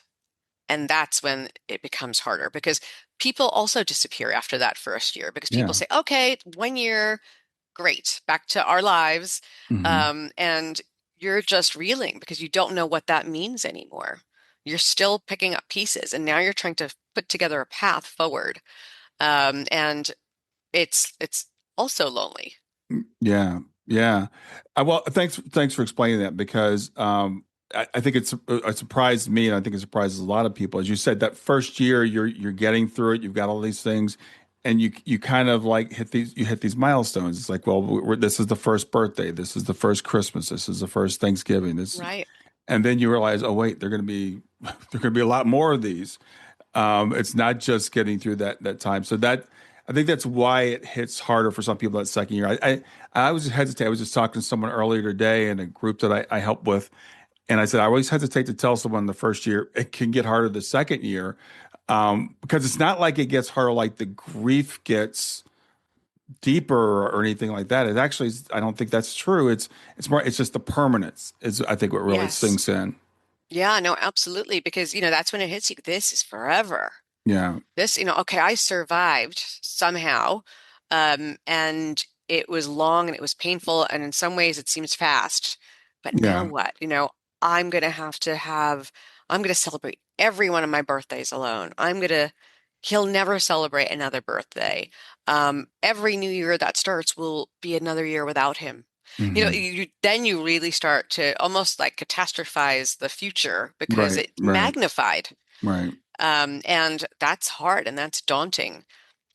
And that's when it becomes harder because people also disappear after that first year because people Yeah. say, okay, 1 year, great, back to our lives. Hmm. And you're just reeling because you don't know what that means anymore. You're still picking up pieces, and now you're trying to put together a path forward. And it's also lonely. Yeah, yeah. Well, thanks for explaining that because I think it surprised me, and I think it surprises a lot of people. As you said, that first year, you're getting through it. You've got all these things, and you kind of like hit these milestones. It's like, well, this is the first birthday, this is the first Christmas, this is the first Thanksgiving, this, Right. and then you realize, oh wait, they're going to be there going to be a lot more of these. It's not just getting through that time. So that I think that's why it hits harder for some people that second year. I was hesitate. I was just talking to someone earlier today in a group that I help with, and I said I always hesitate to tell someone the first year it can get harder the second year, because it's not like it gets harder like the grief gets deeper or anything like that. It actually I don't think that's true. It's more it's just the permanence is I think what really Yes. sinks in. Yeah, no, absolutely. Because, that's when it hits you. This is forever. Yeah, This, okay, I survived somehow. And it was long and it was painful. And in some ways it seems fast. But now yeah. what? I'm going to I'm going to celebrate every one of my birthdays alone. He'll never celebrate another birthday. Every new year that starts will be another year without him. Hmm. Then you really start to almost like catastrophize the future because Right, it's right, magnified. right. And that's hard and that's daunting.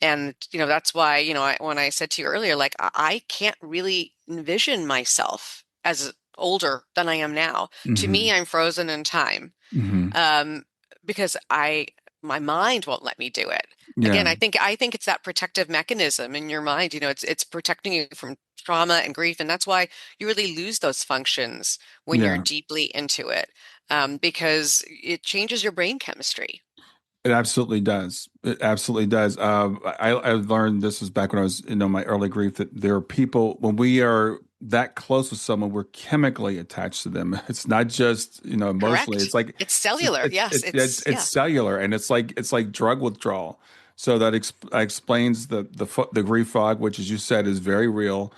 And, that's why, when I said to you earlier, like, I can't really envision myself as older than I am now. To Hmm. me, I'm frozen in time, Hmm. um, because my mind won't let me do it. Again, Yeah, I think it's that protective mechanism in your mind. It's protecting you from trauma and grief, and that's why you really lose those functions when you're yeah. deeply into it, because it changes your brain chemistry. It absolutely does. It absolutely does. I learned this was back when I was, my early grief that there are people when we are that close with someone, we're chemically attached to them. It's not just, emotionally. It's Correct. like It's cellular. Yes, it's yeah. cellular, and it's like drug withdrawal. So that explains the grief fog, which, as you said, is very real.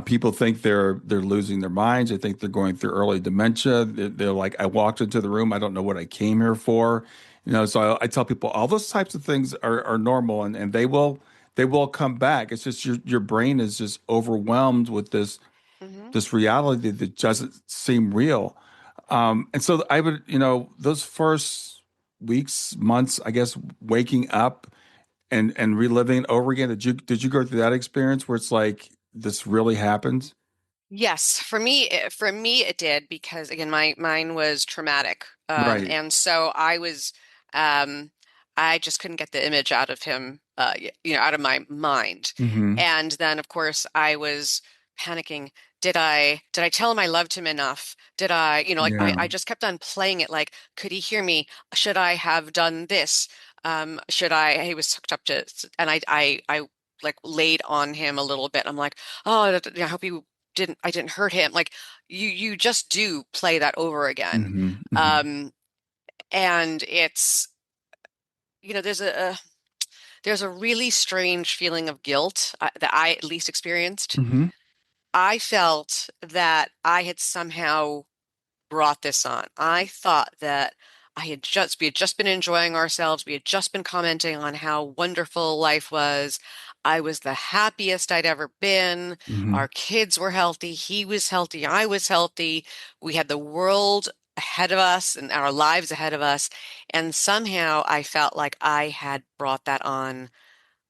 People think they're losing their minds. They think they're going through early dementia. They're like, I walked into the room. I don't know what I came here for. So I tell people all those types of things are normal, and they will come back. It's just your brain is just overwhelmed with Hmm. this reality that doesn't seem real. And so I would, those first weeks, months, I guess, waking up and reliving it over again. Did you go through that experience where it's like this really happened? Yes, for me it did because again mine was traumatic. Right. And so um I just couldn't get the image out of him, out of my mind. Mm-hmm. And then of course I was panicking. Did I tell him I loved him enough? Did I, like Yeah. I just kept on playing it like, could he hear me? Should I have done this? Should I he was hooked up to, and I like laid on him a little bit. I'm like, oh, I hope he I didn't hurt him. Like you just do play that over again. Mm-hmm. Mm-hmm. Um, and it's, there's a really strange feeling of guilt, that I at least experienced. Mm-hmm. I felt that I had somehow brought this on. I thought that we had just been enjoying ourselves. We had just been commenting on how wonderful life was. I was the happiest I'd ever been. Mm-hmm. Our kids were healthy. He was healthy. I was healthy. We had the world ahead of us and our lives ahead of us. And somehow I felt like I had brought that on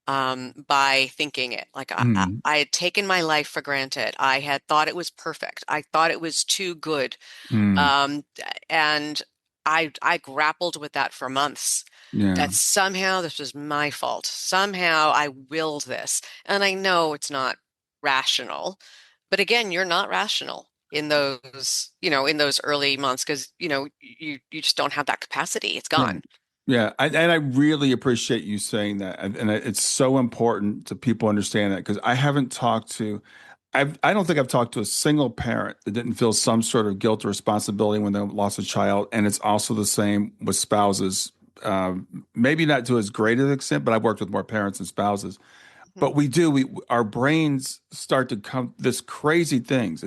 by thinking it. Like Mm, I had taken my life for granted. I had thought it was perfect. I thought it was too good. mm, Um, and I grappled with that for months. yeah, That somehow this was my fault. Somehow I willed this. And I know it's not rational. But again, you're not rational in those, in those early months because, you just don't have that capacity. It's yeah, gone. yeah. And I really appreciate you saying that. And it's so important to people understand that because I haven't talked to, I don't think I've talked to a single parent that didn't feel some sort of guilt or responsibility when they lost a child. And it's also the same with spouses. Maybe not to as great an extent, but I've worked with more parents and spouses. Mhm. But we do. Our brains start to come this crazy things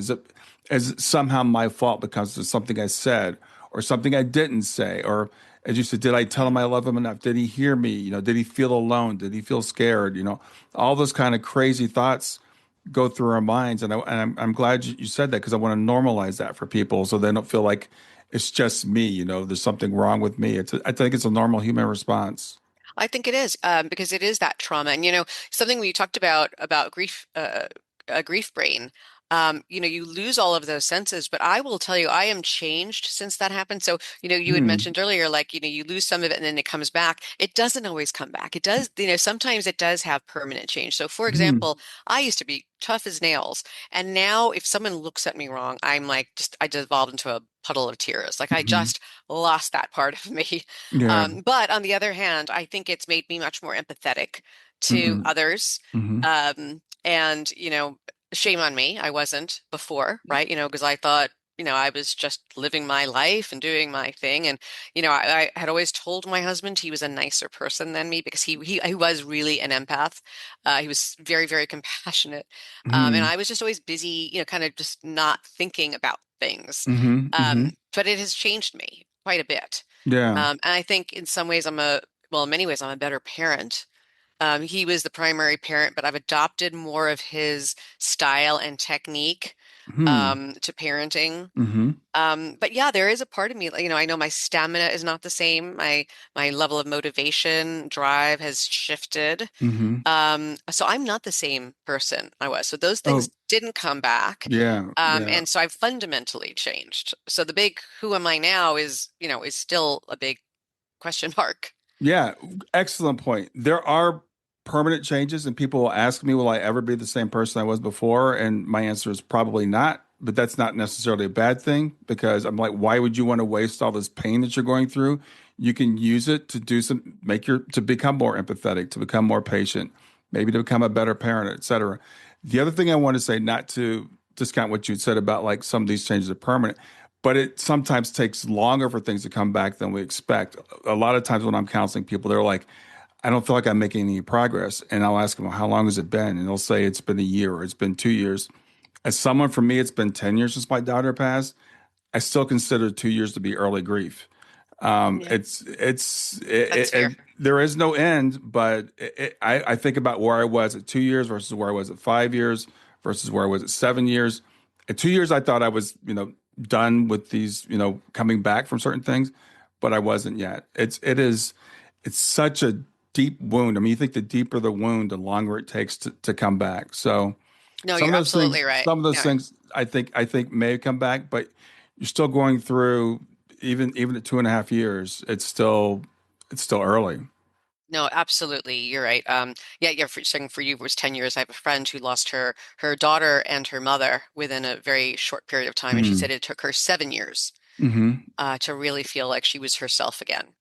as somehow my fault because of something I said or something I didn't say, or as you said, did I tell Yeah. him I love him enough? Did he hear me? Did he feel alone? Did he feel scared? All those kind of crazy thoughts go through our minds, and I'm glad you said that because I want to normalize that for people so they don't feel like it's just me. There's something wrong with me. I think it's a normal human response. I think it is because it is that trauma, and something we talked about grief, a grief brain. You lose all of those senses, but I will tell you, I am changed since that happened. So, you had Hmm. mentioned earlier, like, you lose some of it and then it comes back. It doesn't always come back. It does, sometimes it does have permanent change. So, for Hmm. example, I used to be tough as nails, and now if someone looks at me wrong, I'm like, I devolved into a puddle of tears. Like I Hmm. just lost that part of me. Yeah. But on the other hand, I think it's made me much more empathetic to Hmm. others. Hmm. And, shame on me. I wasn't before, right? Because I thought, I was just living my life and doing my thing. And, I had always told my husband he was a nicer person than me because he was really an empath. He was very, very compassionate. And Hmm. I was just always busy, kind of just not thinking about things. Hmm. Hmm. But it has changed me quite a bit. Yeah. And I think in some ways well, in many ways, I'm a better parent. He was the primary parent, but I've adopted more of his style and technique Hmm. to parenting. Hmm. But yeah, there is a part of me, like, I know my stamina is not the same. My level of motivation, drive has shifted. Hmm. So I'm not the same person I was. So those Oh, things didn't come back. yeah. Yeah. And so I've fundamentally changed. So the big who am I now is still a big question mark. Yeah. Excellent point. There are permanent changes, and people will ask me, will I ever be the same person I was before? And my answer is probably not. But that's not necessarily a bad thing because I'm like, why would you want to waste all this pain that you're going through? You can use it to to become more empathetic, to become more patient, maybe to become a better parent, et cetera. The other thing I want to say, not to discount what you said about like some of these changes are permanent, but it sometimes takes longer for things to come back than we expect. A lot of times when I'm counseling people, they're like, I don't feel like I'm making any progress. And I'll ask them, well, how long has it been? And they'll say it's been a year or it's been 2 years. As someone, for me, it's been 10 years since my daughter passed. I still consider 2 years to be early grief. Yeah, that's fair. There is no end, but I think about where I was at 2 years versus where I was at 5 years versus where I was at 7 years. At 2 years, I thought I was, done with these, coming back from certain things, but I wasn't yet. It's such a deep wound. I mean, you think the deeper the wound, the longer it takes to come back. So No, you're absolutely right. some of those Yeah. things, I think may come back, but you're still going through even at 2.5 years. It's still early. No, absolutely. You're right. Yeah. Saying for you it was 10 years. I have a friend who lost her daughter and her mother within a very short period of time, and she Mm-hmm. said it took her 7 years Mm-hmm. to really feel like she was herself again.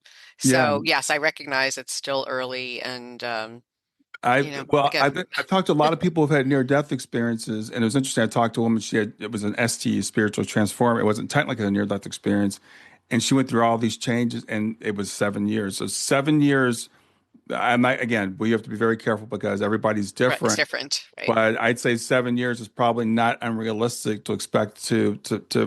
Yeah. So yes, I recognize it's still early, and I well, again, I've talked to a lot of people who've had near death experiences, and it was interesting. I talked to a woman. It was an ST, spiritual transform. It wasn't technically a near death experience, and she went through all these changes, and it was 7 years. So 7 years. I'm not, again, we have to be very careful because everybody's right, it's different. different, right? But I'd say 7 years is probably not unrealistic to expect to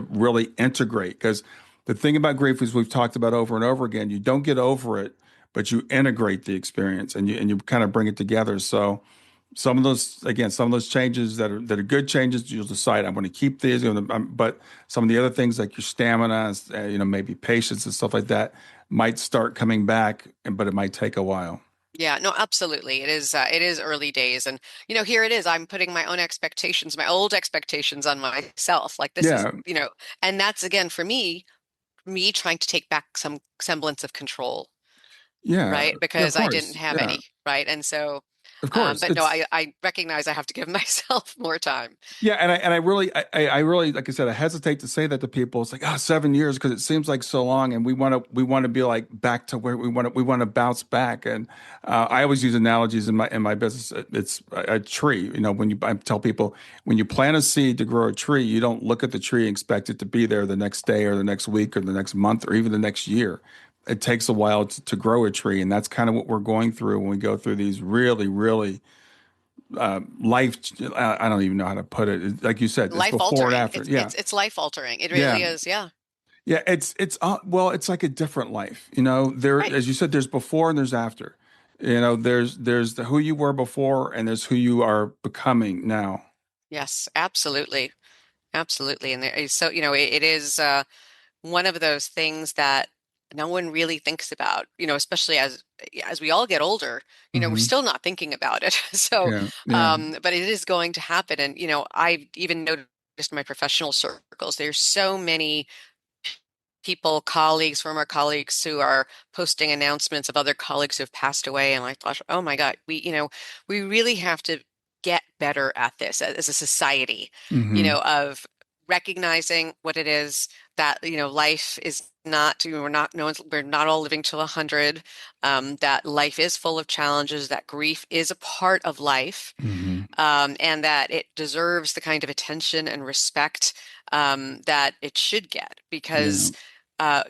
really integrate. Because the thing about grief is we've talked about over and over again, you don't get over it, but you integrate the experience and you kind of bring it together. So some of those changes that are good changes, you'll decide I'm going to keep these. But some of the other things like your stamina, maybe patience and stuff like that might start coming back, but it might take a while. Yeah, no, absolutely. It is early days, and here it is. I'm putting my own expectations, my old expectations on myself. Like this is, Yeah, and that's again for me trying to take back some semblance of control, yeah, right? yeah, of Because I didn't course. have Yeah, any, right? And so, of course. but no, I recognize I have to give myself more time. Yeah, and I really, I really, like I said, I hesitate to say that to people. It's like, 7 years because it seems like so long, and we want to be like back to where we want to bounce back. And I always use analogies in my business. It's a tree. I tell people when you plant a seed to grow a tree, you don't look at the tree and expect it to be there the next day or the next week or the next month or even the next year. It takes a while to grow a tree, and that's kind of what we're going through when we go through these really, really life. I don't even know how to put it. Like you said, it's Life before and altering. after. Yeah, It's life altering. It really yeah, is. Yeah. yeah. It's well, it's like a different life. There, Right. as you said, there's before and there's after. There's who you were before and there's who you are becoming now. Yes, absolutely. Absolutely. And so, it is one of those things that no one really thinks about, especially as we all get older, we're Hmm. still not thinking about it. So, Yeah, yeah. but it is going to happen. And, I've even noticed in my professional circles, there's so many people, colleagues, former colleagues who are posting announcements of other colleagues who've passed away. And I thought, oh my God, we really have to get better at this as a society, Hmm. of recognizing what it is that, life is not, we're not, no one's, we're not all living till 100, that life is full of challenges, that grief is a part of life, Hmm. and that it deserves the kind of attention and respect that it should get Yeah, because uh,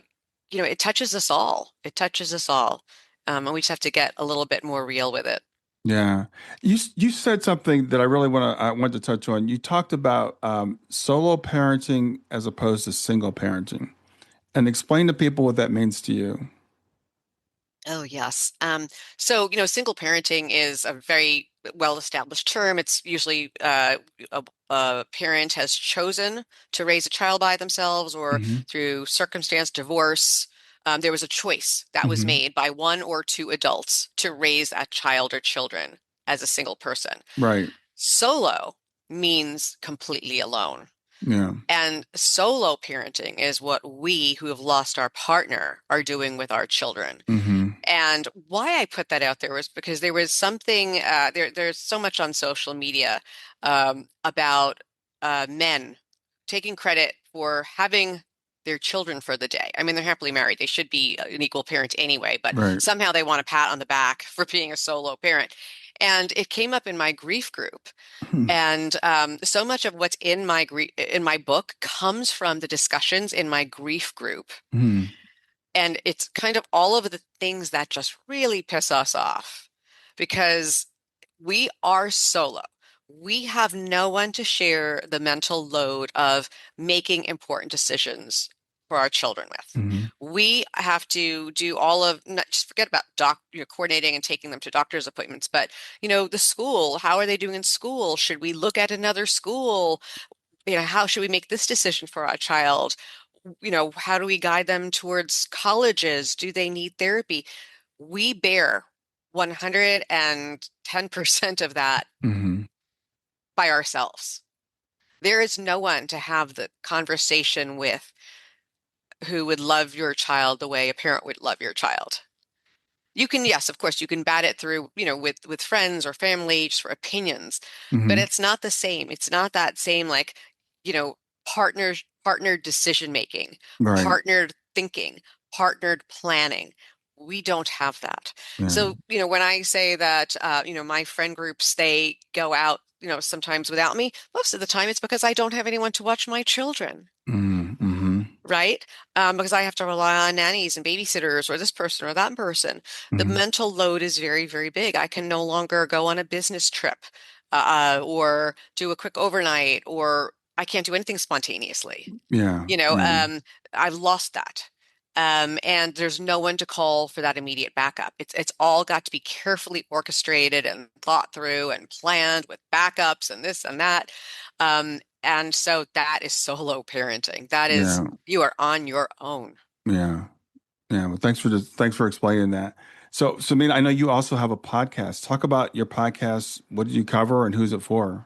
it touches us all. It touches us all, and we just have to get a little bit more real with it. yeah. You said something that I want to touch on. You talked about solo parenting as opposed to single parenting, and explain to people what that means to you. Oh, yes. So, single parenting is a very well-established term. It's usually a parent has chosen to raise a child by themselves or Hmm. through circumstance, divorce. There was a choice that was Hmm. made by one or two adults to raise a child or children as a single person. Right. Solo means completely alone. Yeah. And solo parenting is what we who have lost our partner are doing with our children. Hmm. And why I put that out there was because there was something there's so much on social media about men taking credit for having their children for the day. I mean, they're happily married. They should be an equal parent anyway, but Right. somehow they want a pat on the back for being a solo parent. And it came up in my grief group. And so much of what's in my book comes from the discussions in my grief group. Hmm. And it's kind of all of the things that just really piss us off because we are solo. We have no one to share the mental load of making important decisions for our children with. Hmm. We have to do all of, not just forget about coordinating and taking them to doctor's appointments, but the school, how are they doing in school? Should we look at another school? How should we make this decision for our child? How do we guide them towards colleges? Do they need therapy? We bear 110% of that Hmm. by ourselves. There is no one to have the conversation with who would love your child the way a parent would love your child. You can, yes, of course, you can bat it through, with friends or family just for opinions, but Hmm. it's not the same. It's not that same like, you know, partnered decision making, Right. partnered thinking, partnered planning. We don't have that. Yeah. So, when I say that, my friend groups, they go out, sometimes without me, most of the time it's because I don't have anyone to watch my children, Mm-hmm. right? Because I have to rely on nannies and babysitters or this person or that person. The Hmm. mental load is very, very big. I can no longer go on a business trip or do a quick overnight, or I can't do anything spontaneously. Yeah. You know, Yeah. um, I've lost that. And there's no one to call for that immediate backup. It's all got to be carefully orchestrated and thought through and planned with backups and this and that. And so that is solo parenting. That is Yeah. you are on your own. Yeah. Yeah. Well, thanks for explaining that. So, Samina, I know you also have a podcast. Talk about your podcast. What did you cover and who's it for?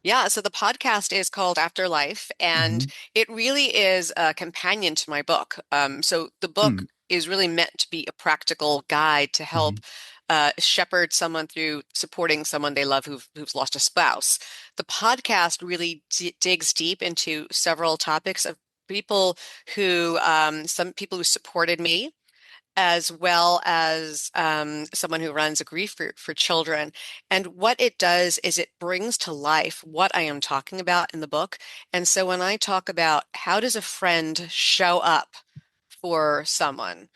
Yeah, so the podcast is called Afterlife, and Hmm. it really is a companion to my book. So the book is really meant to be a practical guide to help Hmm. shepherd someone through supporting someone they love who's lost a spouse. The podcast really d digs deep into several topics of people some people who supported me as well as someone who runs a grief group for children. And what it does is it brings to life what I am talking about in the book. And so when I talk about how does a friend show up for someone,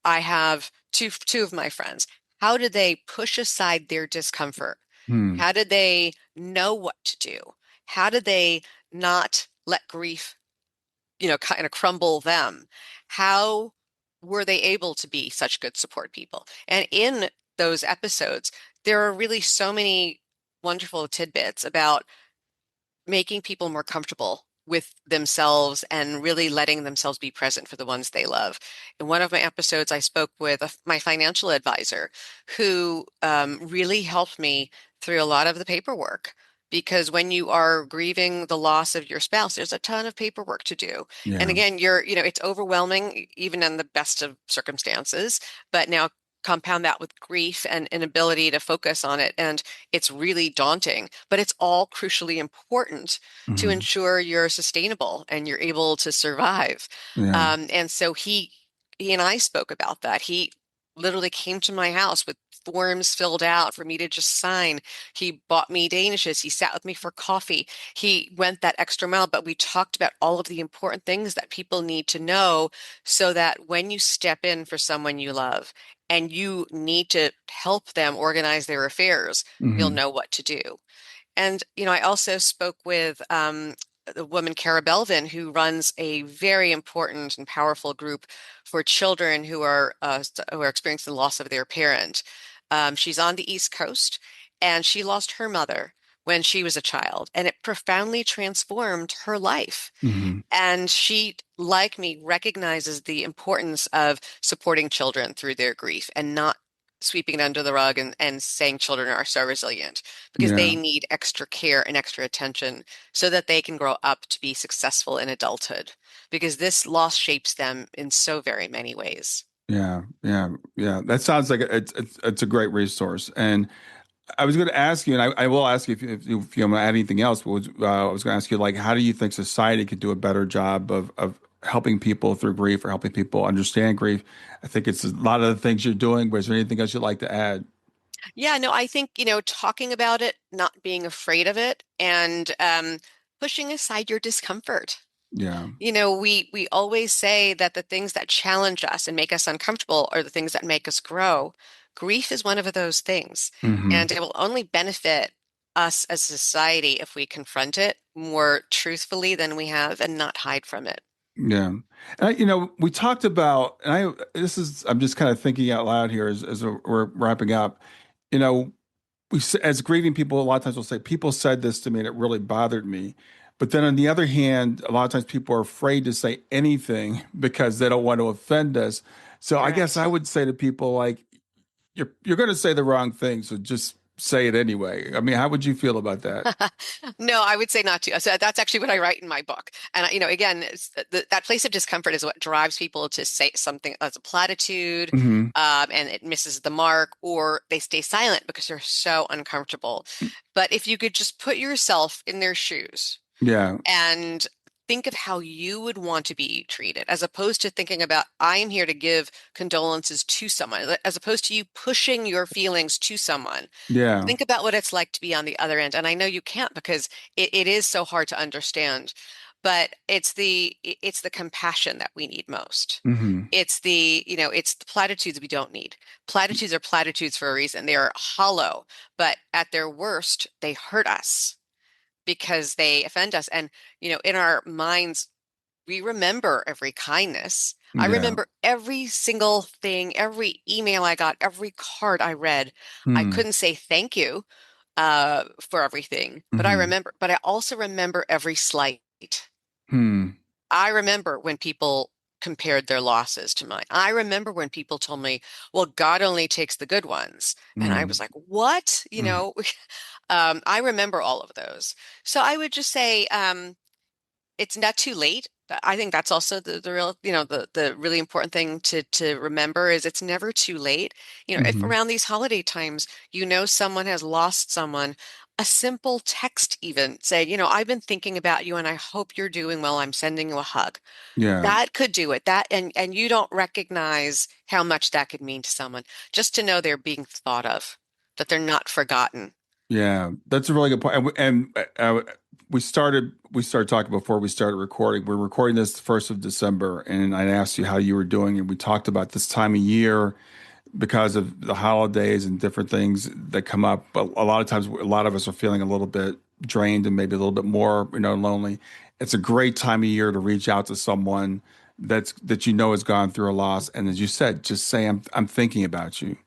I have two of my friends. How do they push aside their discomfort? Hmm. How do they know what to do? How do they not let grief kind of crumble them. How were they able to be such good support people? And in those episodes, there are really so many wonderful tidbits about making people more comfortable with themselves and really letting themselves be present for the ones they love. In one of my episodes, I spoke with my financial advisor who really helped me through a lot of the paperwork. Because when you are grieving the loss of your spouse, there's a ton of paperwork to do. And Yeah. again, it's overwhelming, even in the best of circumstances. But now compound that with grief and inability to focus on it. And it's really daunting, but it's all crucially important to Hmm. ensure you're sustainable and you're able to survive. Yeah. And so he and I spoke about that. He literally came to my house with forms filled out for me to just sign. He bought me Danishes. He sat with me for coffee. He went that extra mile, but we talked about all of the important things that people need to know so that when you step in for someone you love and you need to help them organize their affairs, you'll Hmm. know what to do. And, I also spoke with the woman, Cara Belvin, who runs a very important and powerful group for children who are experiencing the loss of their parent. She's on the East Coast, and she lost her mother when she was a child, and it profoundly transformed her life. Hmm. And she, like me, recognizes the importance of supporting children through their grief and not sweeping it under the rug and saying children are so resilient because Yeah. they need extra care and extra attention so that they can grow up to be successful in adulthood because this loss shapes them in so very many ways. Yeah. Yeah. Yeah. That sounds like it's a great resource. And I was going to ask you, and I will ask you if you want to add anything else. But I was going to ask you, like, how do you think society could do a better job of helping people through grief or helping people understand grief? I think it's a lot of the things you're doing, but is there anything else you'd like to add? Yeah, no, I think, talking about it, not being afraid of it, and pushing aside your discomfort. Yeah. We always say that the things that challenge us and make us uncomfortable are the things that make us grow. Grief is one of those things, Hmm. and it will only benefit us as a society if we confront it more truthfully than we have and not hide from it. Yeah. And we talked about, and I'm just kind of thinking out loud here as we're wrapping up. You know, as grieving people, a lot of times will say, people said this to me and it really bothered me. But then on the other hand, a lot of times people are afraid to say anything because they don't want to offend us. So I guess I Correct. would say to people like, you're going to say the wrong thing, so just say it anyway. I mean, how would you feel about that? No, I would say not to. So that's actually what I write in my book. And again, that place of discomfort is what drives people to say something as a platitude, Hmm. and it misses the mark, or they stay silent because they're so uncomfortable. But if you could just put yourself in their shoes Yeah. and think of how you would want to be treated, as opposed to thinking about, I am here to give condolences to someone, as opposed to you pushing your feelings to someone. Yeah. Think about what it's like to be on the other end. And I know you can't because it is so hard to understand, but it's the compassion that we need most. Hmm. It's the platitudes we don't need. Platitudes are platitudes for a reason. They are hollow, but at their worst, they hurt us because they offend us. And, in our minds, we remember every kindness. I Yeah. remember every single thing, every email I got, every card I read. I Hmm. couldn't say thank you for everything, Hmm. but I also remember every slight. Hmm. I remember when people compared their losses to mine. I remember when people told me, well, God only takes the good ones. And I Mm, was like, what? mm, I remember all of those. So I would just say, it's not too late. I think that's also the real, the really important thing to remember is it's never too late. If mhm. around these holiday times, someone has lost someone, a simple text even say, I've been thinking about you and I hope you're doing well. I'm sending you a hug. Yeah. That could do it. That and you don't recognize how much that could mean to someone just to know they're being thought of, that they're not forgotten. Yeah, that's a really good point. We started talking before we started recording. We're recording this the 1st of December, and I asked you how you were doing, and we talked about this time of year because of the holidays and different things that come up. But a lot of times, a lot of us are feeling a little bit drained and maybe a little bit more, lonely. It's a great time of year to reach out to someone that has gone through a loss, and as you said, just say, I'm thinking about you."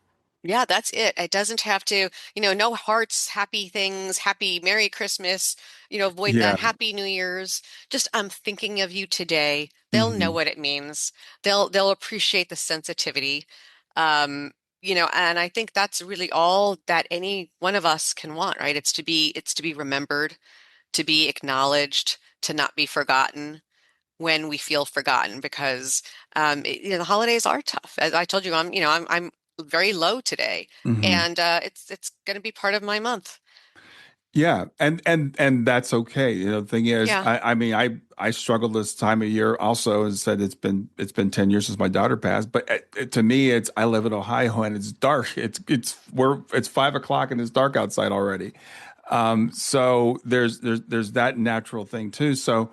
Yeah, that's it. It doesn't have to, no hearts, happy things, happy Merry Christmas, avoid Yeah. that, Happy New Year's. Just I'm thinking of you today. They'll know Hmm. what it means. They'll appreciate the sensitivity. Um, and I think that's really all that any one of us can want, right? It's to be remembered, to be acknowledged, to not be forgotten when we feel forgotten because the holidays are tough. As I told you, I'm very low today, Hmm. and it's going to be part of my month. Yeah, and that's okay. The thing is, Yeah. I mean, I struggle this time of year also. As I said, it's been 10 years since my daughter passed. But to me, it's I live in Ohio and it's dark. It's 5 o'clock and it's dark outside already. So there's that natural thing too. So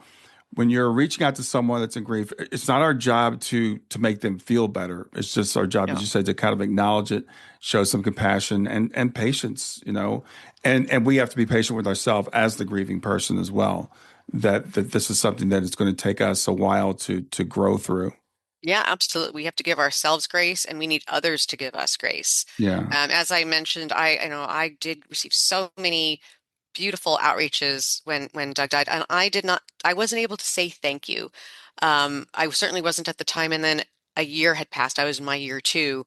when you're reaching out to someone that's in grief, it's not our job to make them feel better. It's just our job, as No. you said, to kind of acknowledge it, show some compassion and patience, and we have to be patient with ourselves as the grieving person as well. That this is something that is going to take us a while to grow through. Yeah, absolutely. We have to give ourselves grace, and we need others to give us grace. Yeah. As I mentioned, I did receive so many beautiful outreaches when Doug died, and I wasn't able to say thank you. I certainly wasn't at the time, and then a year had passed. I was in my year two,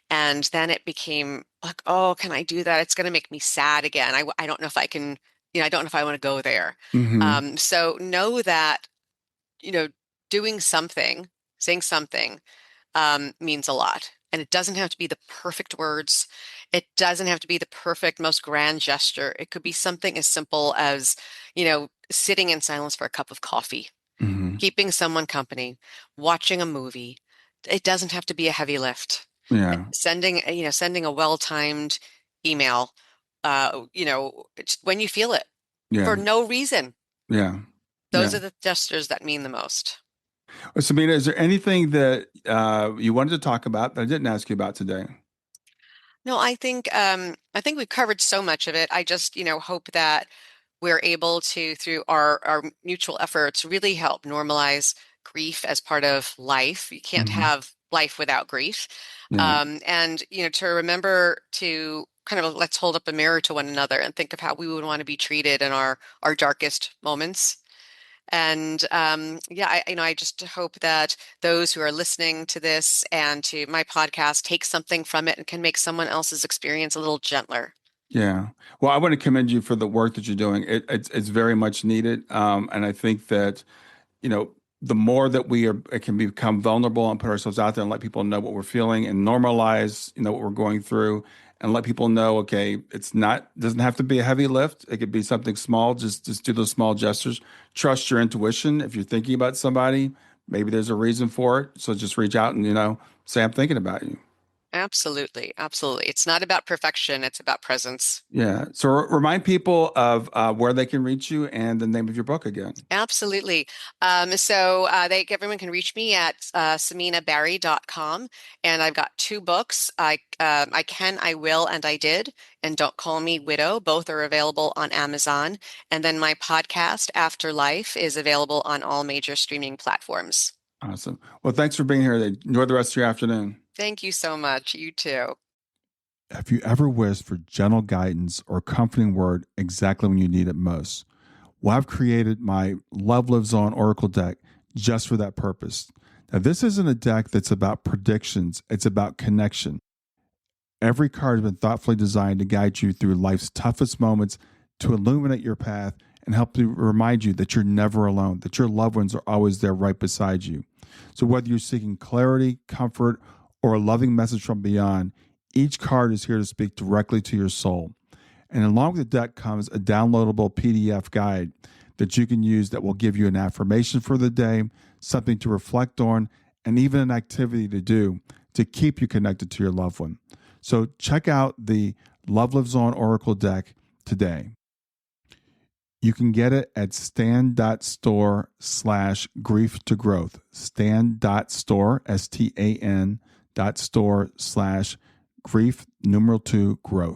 and then it became like, oh, can I do that? It's going to make me sad again. I don't know if I can, I don't know if I want to go there. Hmm. So know that, you know, doing something, saying something means a lot. And it doesn't have to be the perfect words. It doesn't have to be the perfect, most grand gesture. It could be something as simple as, sitting in silence for a cup of coffee, Hmm. keeping someone company, watching a movie. It doesn't have to be a heavy lift. Yeah. Sending a well-timed email, when you feel it Yeah. for no reason. Yeah. Those Yeah. are the gestures that mean the most. Samina, is there anything that you wanted to talk about that I didn't ask you about today? No, I think we've covered so much of it. I just, hope that we're able to, through our mutual efforts, really help normalize grief as part of life. You can't Hmm. have life without grief. Yeah. And, to remember to kind of let's hold up a mirror to one another and think of how we would want to be treated in our darkest moments. And yeah, I just hope that those who are listening to this and to my podcast take something from it and can make someone else's experience a little gentler. Yeah. Well, I want to commend you for the work that you're doing. It's very much needed. And I think that, you know, the more that it can become vulnerable and put ourselves out there and let people know what we're feeling and normalize, what we're going through and let people know, okay, doesn't have to be a heavy lift. It could be something small. Just do those small gestures. Trust your intuition. If you're thinking about somebody, maybe there's a reason for it. So just reach out and, say, I'm thinking about you. Absolutely, absolutely. It's not about perfection, it's about presence. Yeah. So remind people of where they can reach you and the name of your book again. Absolutely. So everyone can reach me at saminabari.com, and I've got two books. I can, I will, and I did, and Don't Call Me Widow. Both are available on Amazon, and then my podcast Afterlife is available on all major streaming platforms. Awesome. Well, thanks for being here. Enjoy the rest of your afternoon. Thank you so much. You too. Have you ever wished for gentle guidance or a comforting word exactly when you need it most? Well, I've created my Love Lives On Oracle deck just for that purpose. Now, this isn't a deck that's about predictions, it's about connection. Every card has been thoughtfully designed to guide you through life's toughest moments, to illuminate your path and help to remind you that you're never alone, that your loved ones are always there right beside you. So whether you're seeking clarity, comfort, or a loving message from beyond, each card is here to speak directly to your soul. And along with the deck comes a downloadable PDF guide that you can use that will give you an affirmation for the day, something to reflect on, and even an activity to do to keep you connected to your loved one. So check out the Love Lives On Oracle deck today. You can get it at stan.store/grief to growth. Stan.store, STAN.store/grief, numeral 2, growth.